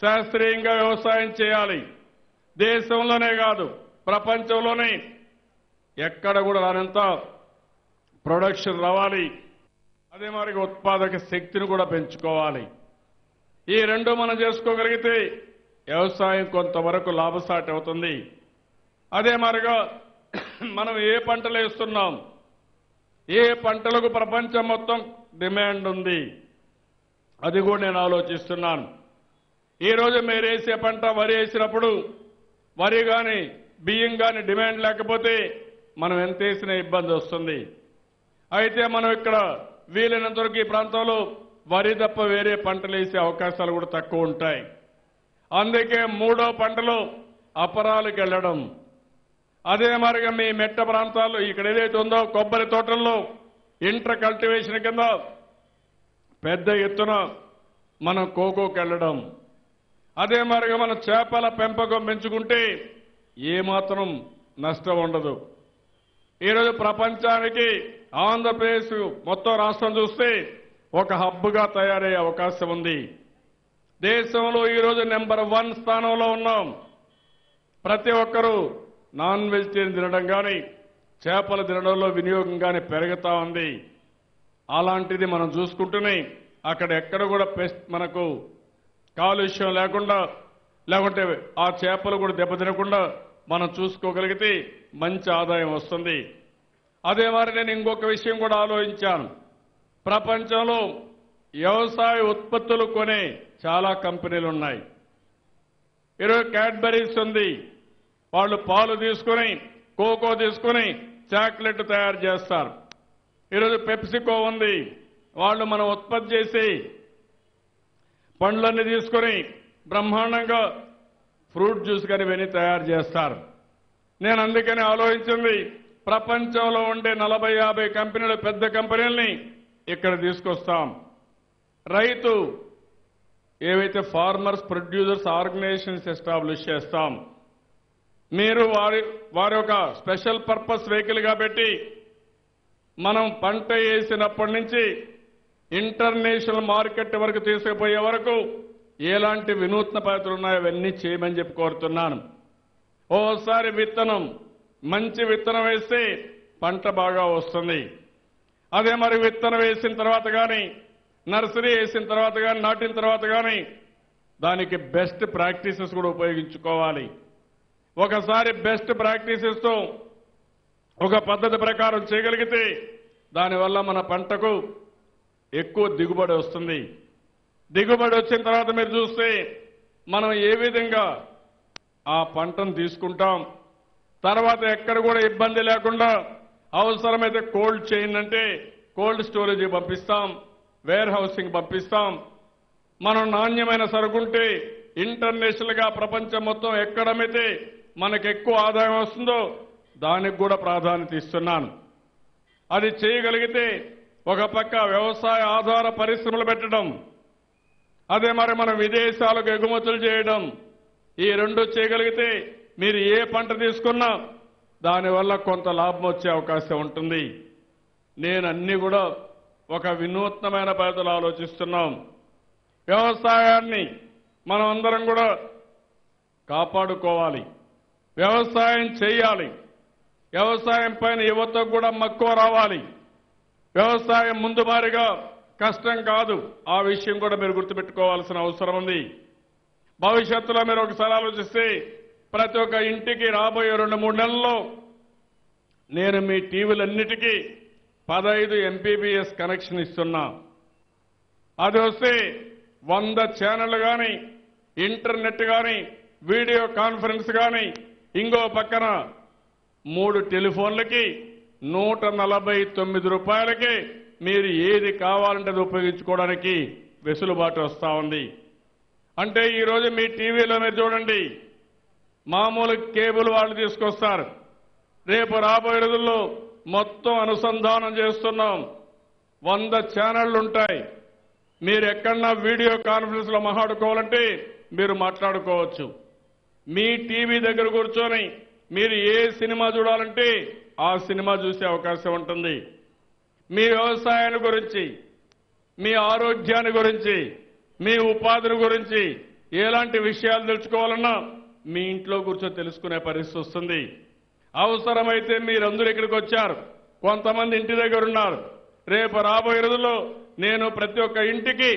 శాస్త్రీయంగా వ్యవసాయం చేయాలి. దేశంలోనే కాదు ప్రపంచంలోనే ఎక్కడ కూడా రానంత ప్రొడక్షన్ రావాలి. అదే మరి ఉత్పాదక శక్తిని కూడా పెంచుకోవాలి. ఈ రెండు మనం చేసుకోగలిగితే వ్యవసాయం కొంతవరకు లాభసాటి అవుతుంది. అదే మరిగా మనం ఏ పంటలు వేస్తున్నాం, ఏ పంటలకు ప్రపంచం మొత్తం డిమాండ్ ఉంది, అది కూడా నేను ఆలోచిస్తున్నాను. ఈరోజు మీరు వేసే పంట వరి వేసినప్పుడు వరి కానీ బియ్యం కానీ డిమాండ్ లేకపోతే మనం ఎంత వేసినా ఇబ్బంది వస్తుంది. అయితే మనం ఇక్కడ వీలైనంత వరకు ఈ ప్రాంతంలో వరి తప్ప వేరే పంటలు వేసే అవకాశాలు కూడా తక్కువ ఉంటాయి. అందుకే 3వ పంటలో అపరాలకు వెళ్ళడం, అదే మరిగా మీ మెట్ట ప్రాంతాల్లో ఇక్కడ ఏదైతే ఉందో కొబ్బరి తోటల్లో ఇంటర్ కల్టివేషన్ కింద పెద్ద ఎత్తున మనం కోకోకి వెళ్ళడం, అదే మరిగా మన చేపల పెంపకం పెంచుకుంటే ఏమాత్రం నష్టం ఉండదు. ఈరోజు ప్రపంచానికి ఆంధ్రప్రదేశ్ మొత్తం రాష్ట్రం చూస్తే ఒక హబ్గా తయారయ్యే అవకాశం ఉంది. దేశంలో ఈరోజు నెంబర్ 1 స్థానంలో ఉన్నాం. ప్రతి ఒక్కరూ నాన్ వెజిటేరియన్ తినడం కానీ చేపలు తినడంలో వినియోగం కానీ పెరుగుతా ఉంది. అలాంటిది మనం చూసుకుంటూనే అక్కడ ఎక్కడ కూడా మనకు కాలుష్యం లేకుండా, లేకుంటే ఆ చేపలు కూడా దెబ్బతినకుండా మనం చూసుకోగలిగితే మంచి ఆదాయం వస్తుంది. అదే మరి నేను ఇంకొక విషయం కూడా ఆలోచించాను. ప్రపంచంలో వ్యవసాయ ఉత్పత్తులు కొనే చాలా కంపెనీలు ఉన్నాయి. ఈరోజు క్యాడ్బరీస్ ఉంది, వాళ్ళు పాలు తీసుకుని కోకో తీసుకుని చాక్లెట్ తయారు చేస్తారు. ఈరోజు పెప్సికో ఉంది, వాళ్ళు మనం ఉత్పత్తి చేసి పండ్లన్నీ తీసుకొని బ్రహ్మాండంగా ఫ్రూట్ జ్యూస్ కానీ ఇవన్నీ తయారు చేస్తారు. నేను అందుకని ఆలోచించింది, ప్రపంచంలో ఉండే 40-50 కంపెనీలు, పెద్ద కంపెనీలని ఇక్కడ తీసుకొస్తాం. రైతు ఏవైతే ఫార్మర్స్ ప్రొడ్యూసర్స్ ఆర్గనైజేషన్స్ ఎస్టాబ్లిష్ చేస్తాం. మీరు వారి ఒక స్పెషల్ పర్పస్ వెహికల్గా పెట్టి మనం పంట వేసినప్పటి నుంచి ఇంటర్నేషనల్ మార్కెట్ వరకు తీసుకుపోయే వరకు ఎలాంటి వినూత్న పద్ధతులు ఉన్నాయో అవన్నీ చేయమని చెప్పి కోరుతున్నాను. ఓసారి విత్తనం, మంచి విత్తనం వేస్తే పంట బాగా వస్తుంది. అదే మరి విత్తనం వేసిన తర్వాత కానీ, నర్సరీ వేసిన తర్వాత కానీ, నాటిన తర్వాత కానీ దానికి బెస్ట్ ప్రాక్టీసెస్ కూడా ఉపయోగించుకోవాలి. ఒకసారి బెస్ట్ ప్రాక్టీసెస్తో ఒక పద్ధతి ప్రకారం చేయగలిగితే దానివల్ల మన పంటకు ఎక్కువ దిగుబడి వస్తుంది. దిగుబడి వచ్చిన తర్వాత మీరు చూస్తే మనం ఏ విధంగా ఆ పంటను తీసుకుంటాం, తర్వాత ఎక్కడ కూడా ఇబ్బంది లేకుండా అవసరమైతే కోల్డ్ చైన్ అంటే కోల్డ్ స్టోరేజ్ పంపిస్తాం, వేర్ హౌసింగ్ పంపిస్తాం. మనం నాణ్యమైన సరుకుంటే ఇంటర్నేషనల్ గా ప్రపంచం మొత్తం ఎక్కడమైతే మనకు ఎక్కువ ఆదాయం వస్తుందో దానికి కూడా ప్రాధాన్యత ఇస్తున్నాను. అది చేయగలిగితే ఒక పక్క వ్యవసాయ ఆధార పరిశ్రమలు పెట్టడం, అదే మరి మనం విదేశాలకు ఎగుమతులు చేయడం, ఈ రెండు చేయగలిగితే మీరు ఏ పంట తీసుకున్నా దానివల్ల కొంత లాభం వచ్చే అవకాశం ఉంటుంది. నేను అన్ని కూడా ఒక వినూత్నమైన పద్ధతులు ఆలోచిస్తున్నాం. వ్యవసాయాన్ని మనం అందరం కూడా కాపాడుకోవాలి, వ్యవసాయం చేయాలి. వ్యవసాయం పైన యువతకు కూడా మక్కువ రావాలి. వ్యవసాయం ముందు మారిగా కష్టం కాదు, ఆ విషయం కూడా మీరు గుర్తుపెట్టుకోవాల్సిన అవసరం ఉంది. భవిష్యత్తులో మీరు ఒకసారి ఆలోచిస్తే ప్రతి ఒక్క ఇంటికి రాబోయే 2-3 నెలల్లో నేను మీ టీవీలన్నిటికీ 15 MPBS కనెక్షన్ ఇస్తున్నా. అది వస్తే 100 ఛానళ్లు కానీ, ఇంటర్నెట్ కానీ, వీడియో కాన్ఫరెన్స్ కానీ, ఇంకో పక్కన 3 టెలిఫోన్లకి 149 రూపాయలకి మీరు ఏది కావాలంటే అది ఉపయోగించుకోవడానికి వెసులుబాటు వస్తూ ఉంది. అంటే ఈరోజు మీ టీవీలో మీరు చూడండి, మామూలు కేబుల్ వాళ్ళు తీసుకొస్తారు. రేపు రాబోయే రోజుల్లో మొత్తం అనుసంధానం చేస్తున్నాం. 100 ఛానళ్లు ఉంటాయి. మీరు ఎక్కడన్నా వీడియో కాన్ఫరెన్స్ లో మాట్లాడుకోవాలంటే మీరు మాట్లాడుకోవచ్చు. మీ టీవీ దగ్గర కూర్చొని మీరు ఏ సినిమా చూడాలంటే ఆ సినిమా చూసే అవకాశం ఉంటుంది. మీ వ్యవసాయాన్ని గురించి, మీ ఆరోగ్యాన్ని గురించి, మీ ఉపాధిని గురించి ఎలాంటి విషయాలు తెలుసుకోవాలన్నా మీ ఇంట్లో కూర్చొని తెలుసుకునే పరిస్థితి వస్తుంది. అవసరమైతే మీరందరూ ఇక్కడికి వచ్చారు, కొంతమంది ఇంటి దగ్గర ఉన్నారు. రేపు రాబోయే రోజుల్లో నేను ప్రతి ఒక్క ఇంటికి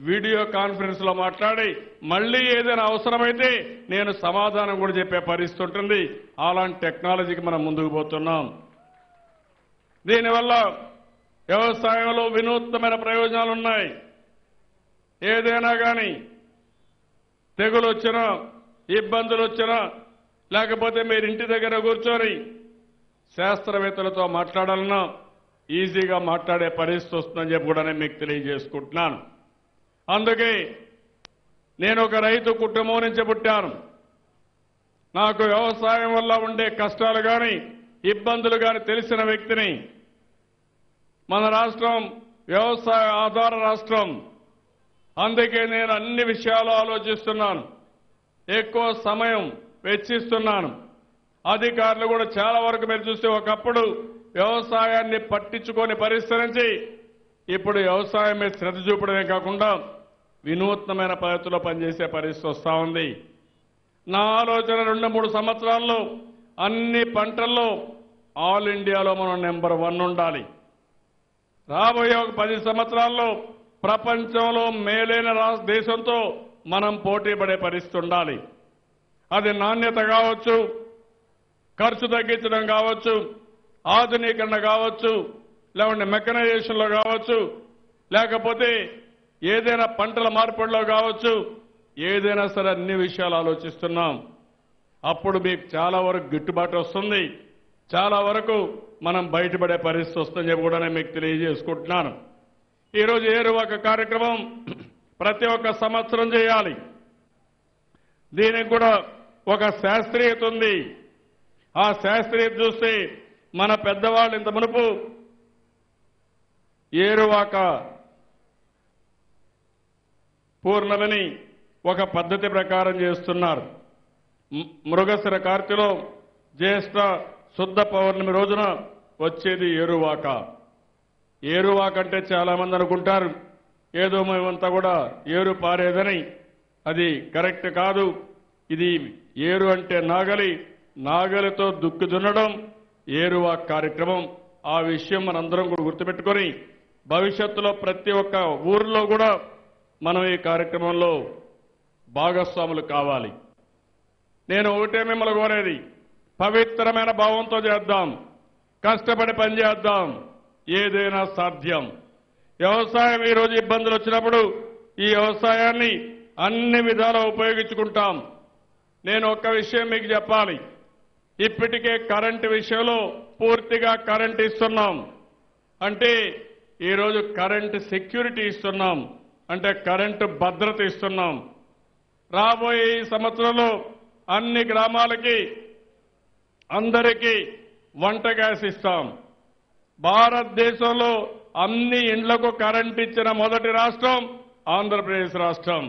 వీడియో కాన్ఫరెన్స్ లో మాట్లాడి మళ్లీ ఏదైనా అవసరమైతే నేను సమాధానం కూడా చెప్పే పరిస్థితి ఉంటుంది. అలాంటి టెక్నాలజీకి మనం ముందుకు పోతున్నాం. దీనివల్ల వ్యవసాయంలో వినూత్నమైన ప్రయోజనాలు ఉన్నాయి. ఏదైనా కానీ తెగులు వచ్చినా, ఇబ్బందులు వచ్చినా, లేకపోతే మీరు ఇంటి దగ్గర కూర్చొని శాస్త్రవేత్తలతో మాట్లాడాలన్నా ఈజీగా మాట్లాడే పరిస్థితి వస్తుందని చెప్పి కూడా నేను మీకు తెలియజేసుకుంటున్నాను. అందుకే నేను ఒక రైతు కుటుంబం నుంచి పుట్టాను. నాకు వ్యవసాయం వల్ల ఉండే కష్టాలు కానీ, ఇబ్బందులు కానీ తెలిసిన వ్యక్తిని. మన రాష్ట్రం వ్యవసాయ ఆధార రాష్ట్రం. అందుకే నేను అన్ని విషయాలు ఆలోచిస్తున్నాను, ఎక్కువ సమయం వెచ్చిస్తున్నాను. అధికారులు కూడా చాలా వరకు మీరు చూస్తే ఒకప్పుడు వ్యవసాయాన్ని పట్టించుకొని పరిష్కరించి ఇప్పుడు వ్యవసాయం మీద శ్రద్ధ చూపడమే కాకుండా వినూత్నమైన పద్ధతిలో పనిచేసే పరిస్థితి వస్తూ ఉంది. నా ఆలోచన 2-3 సంవత్సరాల్లో అన్ని పంటల్లో ఆల్ ఇండియాలో మనం నెంబర్ 1 ఉండాలి. రాబోయే ఒక 10 సంవత్సరాల్లో ప్రపంచంలో మేలైన దేశంతో మనం పోటీ పడే పరిస్థితి ఉండాలి. అది నాణ్యత కావచ్చు, ఖర్చు తగ్గించడం కావచ్చు, ఆధునీకరణ కావచ్చు, లేకుంటే మెకనైజేషన్లో కావచ్చు, లేకపోతే ఏదైనా పంటల మార్పిడిలో కావచ్చు, ఏదైనా సరే అన్ని విషయాలు ఆలోచిస్తున్నాం. అప్పుడు మీకు చాలా వరకు గిట్టుబాటు వస్తుంది, చాలా వరకు మనం బయటపడే పరిస్థితి వస్తుందని చెప్పి కూడా నేను మీకు తెలియజేసుకుంటున్నాను. ఈరోజు ఏరువాక కార్యక్రమం ప్రతి ఒక్క సంవత్సరం చేయాలి. దీనికి కూడా ఒక శాస్త్రీయత ఉంది. ఆ శాస్త్రీయత చూస్తే మన పెద్దవాళ్ళు ఇంత మునుపు ఏరువాక పూర్ణమని ఒక పద్ధతి ప్రకారం చేస్తున్నారు. మృగశిర కార్తెలో జ్యేష్ఠ శుద్ధ పౌర్ణమి రోజున వచ్చేది ఏరువాక. ఏరువాక అంటే చాలా మంది అనుకుంటారు ఏదో మేమంతా కూడా ఏరు పారేదని. అది కరెక్ట్ కాదు. ఇది ఏరు అంటే నాగలి, నాగలితో దుక్కి దున్నడం ఏరువాక కార్యక్రమం. ఆ విషయం మనందరం కూడా గుర్తుపెట్టుకొని భవిష్యత్తులో ప్రతి ఒక్క ఊరిలో కూడా మనం ఈ కార్యక్రమంలో భాగస్వాములు కావాలి. నేను ఒకటే మిమ్మల్ని కోరేది, పవిత్రమైన భావంతో చేద్దాం, కష్టపడి పనిచేద్దాం, ఏదైనా సాధ్యం. వ్యవసాయం ఈరోజు ఇబ్బందులు వచ్చినప్పుడు ఈ వ్యవసాయాన్ని అన్ని విధాలా ఉపయోగించుకుంటాం. నేను ఒక్క విషయం మీకు చెప్పాలి. ఇప్పటికే కరెంటు విషయంలో పూర్తిగా కరెంటు ఇస్తున్నాం. అంటే ఈరోజు కరెంటు సెక్యూరిటీ ఇస్తున్నాం, అంటే కరెంటు భద్రత ఇస్తున్నాం. రాబోయే ఈ సంవత్సరంలో అన్ని గ్రామాలకి అందరికీ వంట గ్యాస్ ఇస్తాం. భారతదేశంలో అన్ని ఇండ్లకు కరెంట్ ఇచ్చిన మొదటి రాష్ట్రం ఆంధ్రప్రదేశ్ రాష్ట్రం.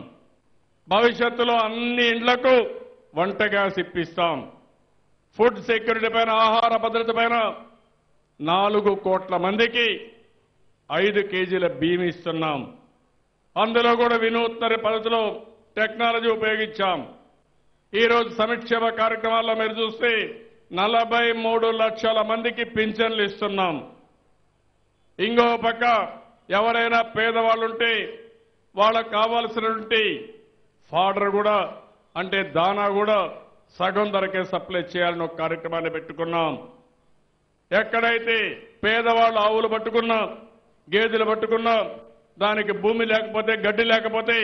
భవిష్యత్తులో అన్ని ఇండ్లకు వంట గ్యాస్ ఇప్పిస్తాం. ఫుడ్ సెక్యూరిటీ పైన, ఆహార భద్రత పైన 4 కోట్ల మందికి 5 కేజీల బియ్యం ఇస్తున్నాం. అందులో కూడా వినూత్న పద్ధతిలో టెక్నాలజీ ఉపయోగించాం. ఈరోజు సంక్షేమ కార్యక్రమాల్లో మీరు చూస్తే 43 లక్షల మందికి పింఛన్లు ఇస్తున్నాం. ఇంకో పక్క ఎవరైనా పేదవాళ్ళుంటే వాళ్ళకు కావాల్సినటువంటి ఫాడర్ కూడా, అంటే దానా కూడా సగం ధరకే సప్లై చేయాలని ఒక కార్యక్రమాన్ని పెట్టుకున్నాం. ఎక్కడైతే పేదవాళ్ళు ఆవులు పట్టుకున్నా, గేదెలు పట్టుకున్నా, దానికి భూమి లేకపోతే, గడ్డి లేకపోతే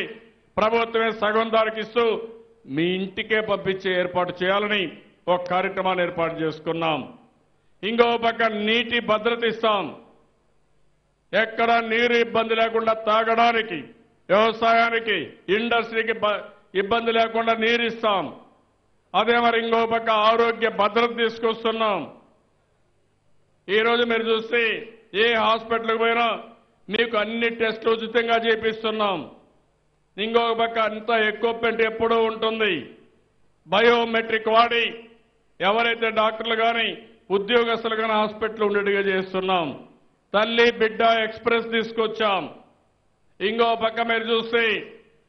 ప్రభుత్వమే సగం ధరకి ఇస్తూ మీ ఇంటికే పంపించే ఏర్పాటు చేయాలని ఒక కార్యక్రమాన్ని ఏర్పాటు చేసుకున్నాం. ఇంకో పక్క నీటి భద్రత ఇస్తాం. ఎక్కడ నీరు ఇబ్బంది లేకుండా తాగడానికి, వ్యవసాయానికి, ఇండస్ట్రీకి ఇబ్బంది లేకుండా నీరు ఇస్తాం. అదే మరి ఇంకో పక్క ఆరోగ్య భద్రత తీసుకొస్తున్నాం. ఈరోజు మీరు చూస్తే ఏ హాస్పిటల్కి పోయినా మీకు అన్ని టెస్టులు ఉచితంగా చేపిస్తున్నాం. ఇంకొక పక్క అంత ఎక్విప్మెంట్ ఎప్పుడూ ఉంటుంది. బయోమెట్రిక్ వాడి ఎవరైతే డాక్టర్లు కానీ ఉద్యోగస్తులు కానీ హాస్పిటల్ ఉండేట్టుగా చేస్తున్నాం. తల్లి బిడ్డ ఎక్స్ప్రెస్ తీసుకొచ్చాం. ఇంకో పక్క మీరు చూస్తే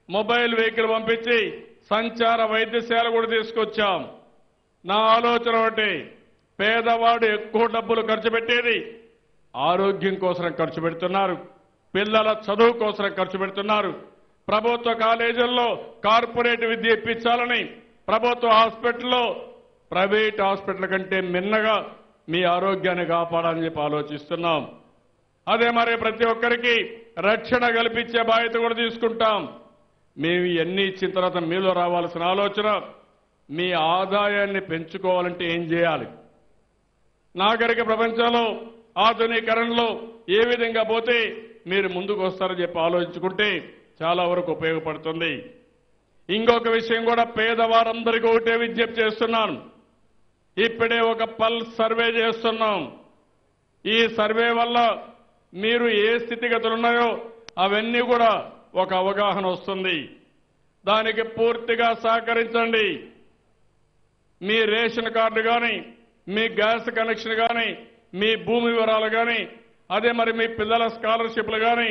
మొబైల్ వెహికల్ పంపించి సంచార వైద్యశాల కూడా తీసుకొచ్చాం. నా ఆలోచన ఒకటి, పేదవాడు ఎక్కువ డబ్బులు ఖర్చు పెట్టేది ఆరోగ్యం కోసం ఖర్చు పెడుతున్నారు, పిల్లల చదువు కోసం ఖర్చు పెడుతున్నారు. ప్రభుత్వ కాలేజీల్లో కార్పొరేట్ విద్య ఇప్పించాలని, ప్రభుత్వ హాస్పిటల్లో ప్రైవేట్ హాస్పిటల్ కంటే మిన్నగా మీ ఆరోగ్యాన్ని కాపాడాలని చెప్పి ఆలోచిస్తున్నాం. అదే మరి ప్రతి ఒక్కరికి రక్షణ కల్పించే బాధ్యత కూడా తీసుకుంటాం. మేము ఇవన్నీ ఇచ్చిన తర్వాత మీలో రావాల్సిన ఆలోచన, మీ ఆదాయాన్ని పెంచుకోవాలంటే ఏం చేయాలి, నాగరిక ప్రపంచంలో ఆధునీకరణలో ఏ విధంగా పోతే మీరు ముందుకు వస్తారని చెప్పి ఆలోచించుకుంటే చాలా వరకు ఉపయోగపడుతుంది. ఇంకొక విషయం కూడా పేదవారందరికీ ఒకటే విజ్ఞప్తి చేస్తున్నాను. ఇప్పుడే ఒక పల్స్ సర్వే చేస్తున్నాం. ఈ సర్వే వల్ల మీరు ఏ స్థితిగతులు ఉన్నాయో అవన్నీ కూడా ఒక అవగాహన వస్తుంది. దానికి పూర్తిగా సహకరించండి. మీ రేషన్ కార్డు కానీ, మీ గ్యాస్ కనెక్షన్ కానీ, మీ భూమి వివరాలు కానీ, అదే మరి మీ పిల్లల స్కాలర్షిప్లు కానీ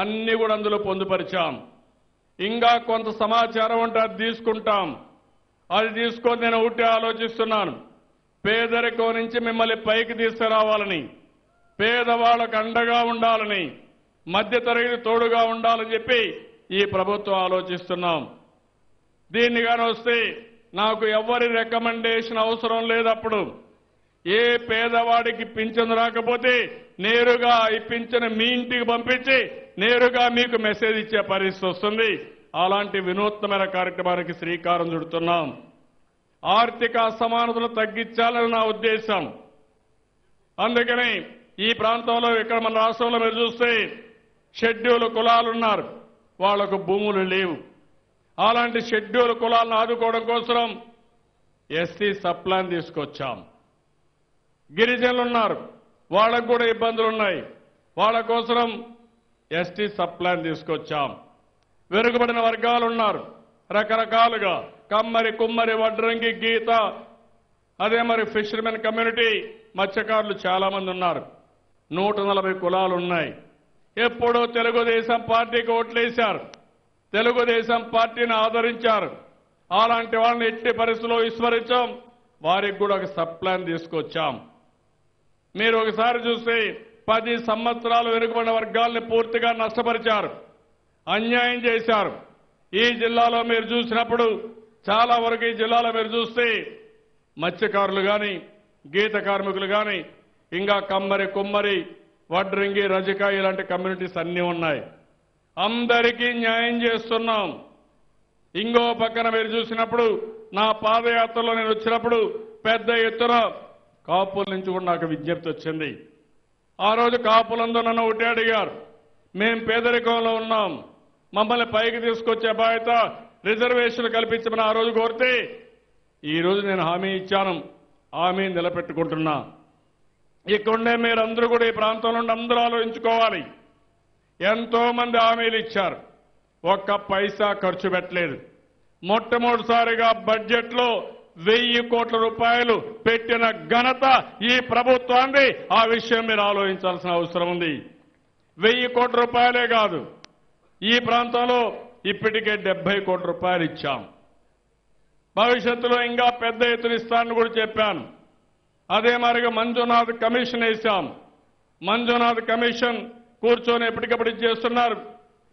అన్ని కూడా అందులో పొందుపరిచాం. ఇంకా కొంత సమాచారం ఉంటే అది తీసుకుంటాం. అది తీసుకొని నేను ఒకటి ఆలోచిస్తున్నాను, పేదరికం నుంచి మిమ్మల్ని పైకి తీసుకురావాలని, పేదవాళ్లకు అండగా ఉండాలని, మధ్యతరగతి తోడుగా ఉండాలని చెప్పి ఈ ప్రభుత్వం ఆలోచిస్తున్నాం. దీన్ని గాని వస్తే నాకు ఎవరి రికమెండేషన్ అవసరం లేదప్పుడు. ఏ పేదవాడికి పింఛను రాకపోతే నేరుగా ఈ పింఛను మీ ఇంటికి పంపించి నేరుగా మీకు మెసేజ్ ఇచ్చే పరిస్థితి వస్తుంది. అలాంటి వినూత్నమైన కార్యక్రమానికి శ్రీకారం చుడుతున్నాం. ఆర్థిక అసమానతలు తగ్గించాలని నా ఉద్దేశం. అందుకని ఈ ప్రాంతంలో ఇక్కడ మన రాష్ట్రంలో మీరు చూస్తే షెడ్యూల్ కులాలు ఉన్నారు, వాళ్లకు భూములు లేవు. అలాంటి షెడ్యూల్ కులాలను ఆదుకోవడం కోసం ఎస్సీ సప్లాన్ తీసుకొచ్చాం. గిరిజనులు ఉన్నారు, వాళ్ళకు కూడా ఇబ్బందులు ఉన్నాయి, వాళ్ళ కోసం ఎస్టీ సప్లాన్ తీసుకొచ్చాం. వెనుకబడిన వర్గాలు ఉన్నారు రకరకాలుగా, కమ్మరి, కుమ్మరి, వడ్రంగి, గీత, అదే మరి ఫిషర్మెన్ కమ్యూనిటీ, మత్స్యకారులు చాలా మంది ఉన్నారు. 140 కులాలు ఉన్నాయి. ఎప్పుడో తెలుగుదేశం పార్టీకి ఓట్లేశారు, తెలుగుదేశం పార్టీని ఆదరించారు. అలాంటి వాళ్ళని ఎట్టి పరిస్థితుల్లో విస్మరించాం. వారికి కూడా ఒక సప్లాన్ తీసుకొచ్చాం. మీరు ఒకసారి చూస్తే 10 సంవత్సరాలు వెనుకబడిన వర్గాల్ని పూర్తిగా నష్టపరిచారు, అన్యాయం చేశారు. ఈ జిల్లాలో మీరు చూసినప్పుడు చాలా వరకు ఈ జిల్లాలో మీరు చూస్తే మత్స్యకారులు కానీ, గీత కార్మికులు కానీ, ఇంకా కమ్మరి, కుమ్మరి, వడ్రంగి, రజక ఇలాంటి కమ్యూనిటీస్ అన్నీ ఉన్నాయి. అందరికీ న్యాయం చేస్తున్నాం. ఇంకో పక్కన మీరు చూసినప్పుడు నా పాదయాత్రలో నేను వచ్చినప్పుడు పెద్ద ఎత్తున కాపుల నుంచి కూడా నాకు విజ్ఞప్తి వచ్చింది. ఆ రోజు కాపులందరూ నన్ను ఒకటే అడిగారు, మేం పేదరికంలో ఉన్నాం, మమ్మల్ని పైకి తీసుకొచ్చే బాధ్యత రిజర్వేషన్లు కల్పించమని ఆ రోజు కోరితే ఈ రోజు నేను హామీ ఇచ్చాను, హామీ నిలబెట్టుకుంటున్నా. ఇక్కడే మీరందరూ కూడా ఈ ప్రాంతంలో నుండి అందరూ ఆలోచించుకోవాలి. ఎంతో మంది హామీలు ఇచ్చారు, ఒక్క పైసా ఖర్చు పెట్టలేదు. మొట్టమొదటిసారిగా బడ్జెట్లో 1000 కోట్ల రూపాయలు పెట్టిన ఘనత ఈ ప్రభుత్వాన్ని. ఆ విషయం మీరు ఆలోచించాల్సిన అవసరం ఉంది. 1000 కోట్ల రూపాయలే కాదు, ఈ ప్రాంతంలో ఇప్పటికే 70 కోట్ల రూపాయలు ఇచ్చాం. భవిష్యత్తులో ఇంకా పెద్ద ఎత్తున ఇస్తానని కూడా చెప్పాను. అదే మరిగా మంజునాథ్ కమిషన్ వేశాం. మంజునాథ్ కమిషన్ కూర్చొని ఎప్పటికప్పుడు చేస్తున్నారు.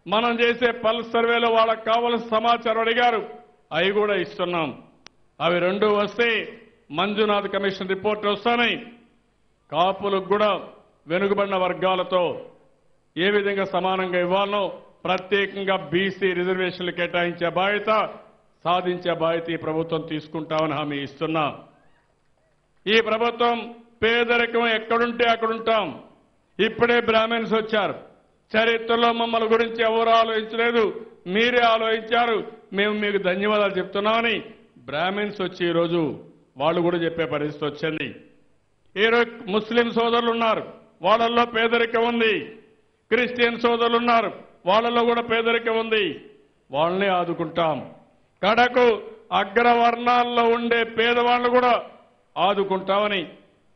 మనం చేసే పల్స్ సర్వేలో వాళ్ళకు కావాల్సిన సమాచారం అడిగారు, అవి కూడా ఇస్తున్నాం. అవి రెండు వస్తే మంజునాథ్ కమిషన్ రిపోర్ట్ వస్తాయి. కాపులకు కూడా వెనుకబడిన వర్గాలతో ఏ విధంగా సమానంగా ఇవ్వాలనో, ప్రత్యేకంగా బీసీ రిజర్వేషన్లు కేటాయించే బాధ్యత, సాధించే బాధ్యత ఈ ప్రభుత్వం తీసుకుంటామని హామీ ఇస్తున్నా. ఈ ప్రభుత్వం పేదరికం ఎక్కడుంటే అక్కడుంటాం. ఇప్పుడే బ్రాహ్మణ్స్ వచ్చారు, చరిత్రలో మమ్మల్ని గురించి ఎవరు ఆలోచించలేదు, మీరే ఆలోచించారు, మేము మీకు ధన్యవాదాలు చెప్తున్నామని బ్రాహ్మణ్స్ వచ్చి ఈరోజు వాళ్ళు కూడా చెప్పే పరిస్థితి వచ్చింది. ఈరోజు ముస్లిం సోదరులు ఉన్నారు, వాళ్ళల్లో పేదరికం ఉంది. క్రిస్టియన్ సోదరులు ఉన్నారు, వాళ్ళలో కూడా పేదరికం ఉంది. వాళ్ళని ఆదుకుంటాం. కడకు అగ్రవర్ణాల్లో ఉండే పేదవాళ్ళు కూడా ఆదుకుంటామని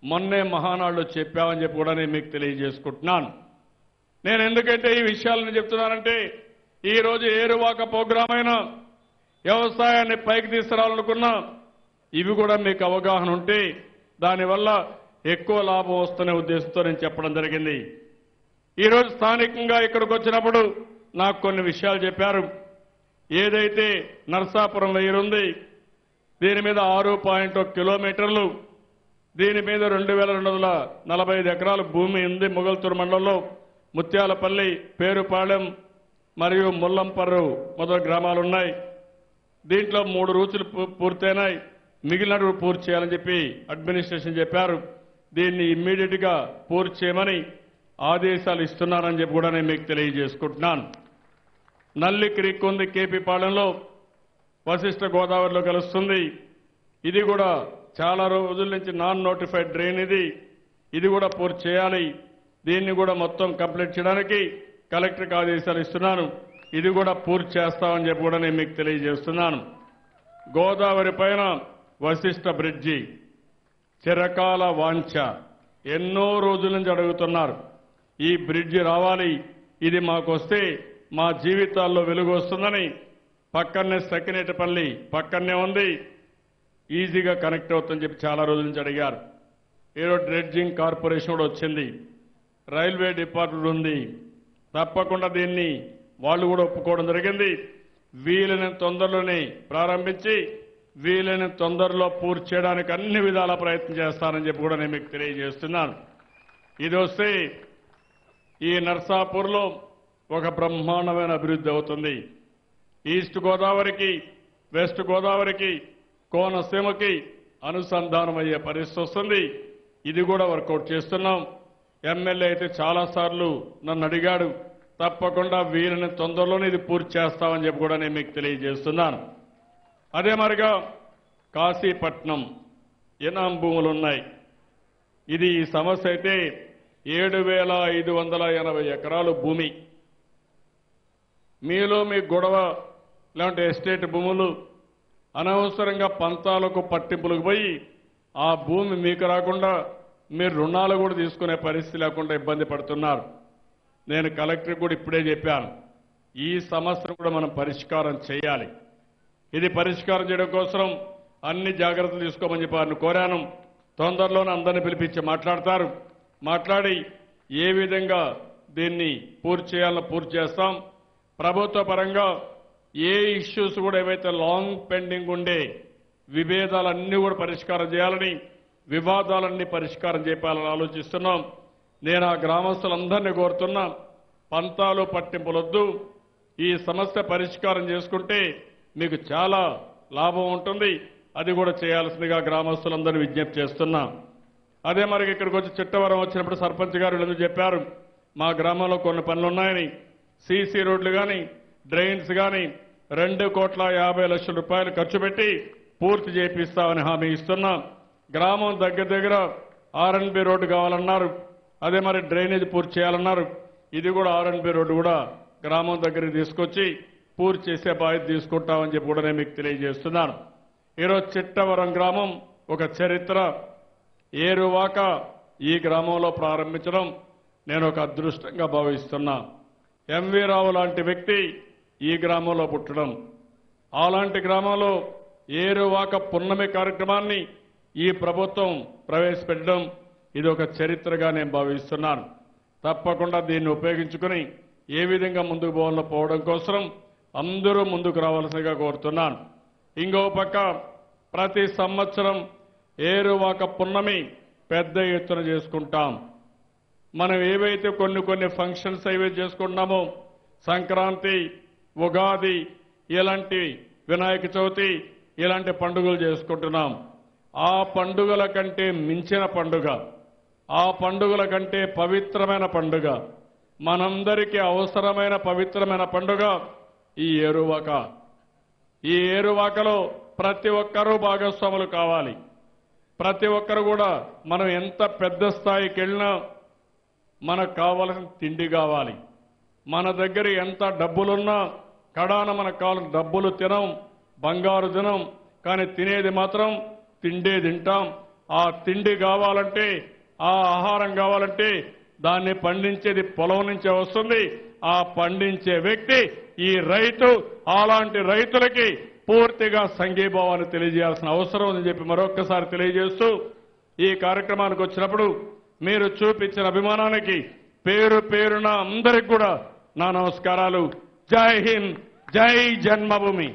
మొన్నే మహానాడులో చెప్పామని చెప్పి కూడా నేను మీకు తెలియజేసుకుంటున్నాను. నేను ఎందుకంటే ఈ విషయాలను చెప్తున్నానంటే, ఈరోజు ఏరువాక ప్రోగ్రాం అయినా వ్యవసాయాన్ని పైకి తీసుకురావాలనుకున్నా ఇవి కూడా మీకు అవగాహన ఉంటే దానివల్ల ఎక్కువ లాభం వస్తున్న ఉద్దేశంతో నేను చెప్పడం జరిగింది. ఈరోజు స్థానికంగా ఇక్కడికి వచ్చినప్పుడు నాకు కొన్ని విషయాలు చెప్పారు. ఏదైతే నరసాపురం వెయ్యి ఉంది, దీని మీద 6.1 కిలోమీటర్లు, దీని మీద 2245 ఎకరాల భూమి ఉంది. మొగల్తూరు మండలంలో ముత్యాలపల్లి, పేరుపాలెం మరియు ముల్లంపర్రు మొదటి గ్రామాలు ఉన్నాయి. దీంట్లో 3 రూచులు పూర్తయినాయి, మిగిలిన పూర్తి చేయాలని చెప్పి అడ్మినిస్ట్రేషన్ చెప్పారు. దీన్ని ఇమ్మీడియట్ గా పూర్తి చేయమని ఆదేశాలు ఇస్తున్నానని చెప్పి కూడా నేను మీకు తెలియజేసుకుంటున్నాను. నల్లి క్రీక్ ఉంది కేపీపాలెంలో, వశిష్ఠ గోదావరిలో కలుస్తుంది. ఇది కూడా చాలా రోజుల నుంచి నాన్ నోటిఫైడ్ డ్రైన్ ఇది కూడా పూర్తి చేయాలి. దీన్ని కూడా మొత్తం కంప్లీట్ చేయడానికి కలెక్టర్కి ఆదేశాలు ఇస్తున్నాను. ఇది కూడా పూర్తి చేస్తామని చెప్పి కూడా నేను మీకు తెలియజేస్తున్నాను. గోదావరి పైన వశిష్ఠ బ్రిడ్జి చిరకాల వాంఛ, ఎన్నో రోజుల నుంచి అడుగుతున్నారు. ఈ బ్రిడ్జి రావాలి, ఇది మాకు వస్తే మా జీవితాల్లో వెలుగు వస్తుందని పక్కనే సకినేటిపల్లి పక్కనే ఉంది, ఈజీగా కనెక్ట్ అవుతుందని చెప్పి చాలా రోజుల నుంచి అడిగారు. ఈరోజు డ్రెడ్జింగ్ కార్పొరేషన్ కూడా వచ్చింది, రైల్వే డిపార్ట్మెంట్ ఉంది, తప్పకుండా దీన్ని వాళ్ళు కూడా ఒప్పుకోవడం జరిగింది. వీలైన తొందరలోనే ప్రారంభించి వీలైన తొందరలో పూర్తి చేయడానికి అన్ని విధాల ప్రయత్నం చేస్తానని చెప్పి కూడా నేను మీకు తెలియజేస్తున్నాను. ఇది వస్తే ఈ నర్సాపూర్లో ఒక బ్రహ్మాండమైన అభివృద్ధి అవుతుంది. ఈస్ట్ గోదావరికి, వెస్ట్ గోదావరికి, కోనసీమకి అనుసంధానం అయ్యే పరిస్థితి వస్తుంది. ఇది కూడా వర్కౌట్ చేస్తున్నాం. ఎమ్మెల్యే అయితే చాలాసార్లు నన్ను అడిగాడు, తప్పకుండా వీలైన తొందరలోనే ఇది పూర్తి చేస్తామని చెప్పి కూడా నేను మీకు తెలియజేస్తున్నాను. అదే మరిగా కాశీపట్నం ఇనాం భూములు ఉన్నాయి. ఇది ఈ సమస్య అయితే 7,580 ఎకరాలు భూమి. మీలో మీ గొడవ ఇలాంటి ఎస్టేట్ భూములు అనవసరంగా పంతాలకు పట్టింపులకు పోయి ఆ భూమి మీకు రాకుండా మీరు రుణాలు కూడా తీసుకునే పరిస్థితి లేకుండా ఇబ్బంది పడుతున్నారు. నేను కలెక్టర్ కూడా ఇప్పుడే చెప్పాను, ఈ సమస్యను కూడా మనం పరిష్కారం చేయాలి. ఇది పరిష్కారం చేయడం కోసం అన్ని జాగ్రత్తలు తీసుకోమని చెప్పి వారిని కోరాను. తొందరలోనే అందరినీ పిలిపించి మాట్లాడతారు. మాట్లాడి ఏ విధంగా దీన్ని పూర్తి చేయాలో పూర్తి చేస్తాం. ప్రభుత్వ పరంగా ఏ ఇష్యూస్ కూడా ఏవైతే లాంగ్ పెండింగ్ ఉండే విభేదాలన్నీ కూడా పరిష్కారం చేయాలని, వివాదాలన్నీ పరిష్కారం చేయాలని ఆలోచిస్తున్నాం. నేను ఆ గ్రామస్తులందరినీ కోరుతున్నా, పంతాలు పట్టింపులొద్దు. ఈ సమస్య పరిష్కారం చేసుకుంటే మీకు చాలా లాభం ఉంటుంది. అది కూడా చేయాల్సిందిగా గ్రామస్తులందరినీ విజ్ఞప్తి చేస్తున్నా. అదే మరి ఇక్కడికి వచ్చి చిట్టవరం వచ్చినప్పుడు సర్పంచ్ గారు వీళ్ళందరూ చెప్పారు, మా గ్రామంలో కొన్ని పనులు ఉన్నాయని. సీసీ రోడ్లు కానీ, డ్రైన్స్ కానీ 2,50,00,000 రూపాయలు ఖర్చు పెట్టి పూర్తి చేపిస్తామని హామీ ఇస్తున్నాం. గ్రామం దగ్గర R&B రోడ్డు కావాలన్నారు. అదే మరి డ్రైనేజ్ పూర్తి చేయాలన్నారు. ఇది కూడా R&B రోడ్డు కూడా గ్రామం దగ్గరికి తీసుకొచ్చి పూర్తి చేసే బాధ్యత తీసుకుంటామని చెప్పి కూడా నేను మీకు తెలియజేస్తున్నాను. ఈరోజు చిట్టవరం గ్రామం ఒక చరిత్ర. ఏరువాక ఈ గ్రామంలో ప్రారంభించడం నేను ఒక అదృష్టంగా భావిస్తున్నా. ఎంవి రావు లాంటి వ్యక్తి ఈ గ్రామంలో పుట్టడం, అలాంటి గ్రామంలో ఏరువాక పున్నమి కార్యక్రమాన్ని ఈ ప్రభుత్వం ప్రవేశపెట్టడం ఇది ఒక చరిత్రగా నేను భావిస్తున్నాను. తప్పకుండా దీన్ని ఉపయోగించుకుని ఏ విధంగా ముందుకు పోవడం కోసం అందరూ ముందుకు రావాల్సిందిగా కోరుతున్నాను. ఇంకో పక్క ప్రతి సంవత్సరం ఏరువాక పున్నమి పెద్ద ఎత్తున చేసుకుంటాం. మనం ఏవైతే కొన్ని ఫంక్షన్స్ ఏవైతే చేసుకుంటున్నామో, సంక్రాంతి, ఉగాది, ఇలాంటి వినాయక చవితి, ఇలాంటి పండుగలు చేసుకుంటున్నాం. ఆ పండుగల కంటే మించిన పండుగ, ఆ పండుగల కంటే పవిత్రమైన పండుగ, మనందరికీ అవసరమైన పవిత్రమైన పండుగ ఈ ఏరువాక. ఈ ఏరువాకలో ప్రతి ఒక్కరూ భాగస్వాములు కావాలి. ప్రతి ఒక్కరు కూడా మనం ఎంత పెద్ద స్థాయికి వెళ్ళినా మనకు కావాల్సిన తిండి కావాలి. మన దగ్గర ఎంత డబ్బులున్నా కడాన మనకు కావాల్సిన డబ్బులు తినం, బంగారు తినం, కానీ తినేది మాత్రం తిండే తింటాం. ఆ తిండి కావాలంటే, ఆ ఆహారం కావాలంటే దాన్ని పండించేది పొలం నుంచే వస్తుంది. ఆ పండించే వ్యక్తి ఈ రైతు. అలాంటి రైతులకి పూర్తిగా సంఘీభావాన్ని తెలియజేయాల్సిన అవసరం ఉందని చెప్పి మరొక్కసారి తెలియజేస్తూ, ఈ కార్యక్రమానికి వచ్చినప్పుడు మీరు చూపించిన అభిమానానికి పేరు పేరున అందరికి కూడా నా నమస్కారాలు. జై హింద్, జై జన్మభూమి.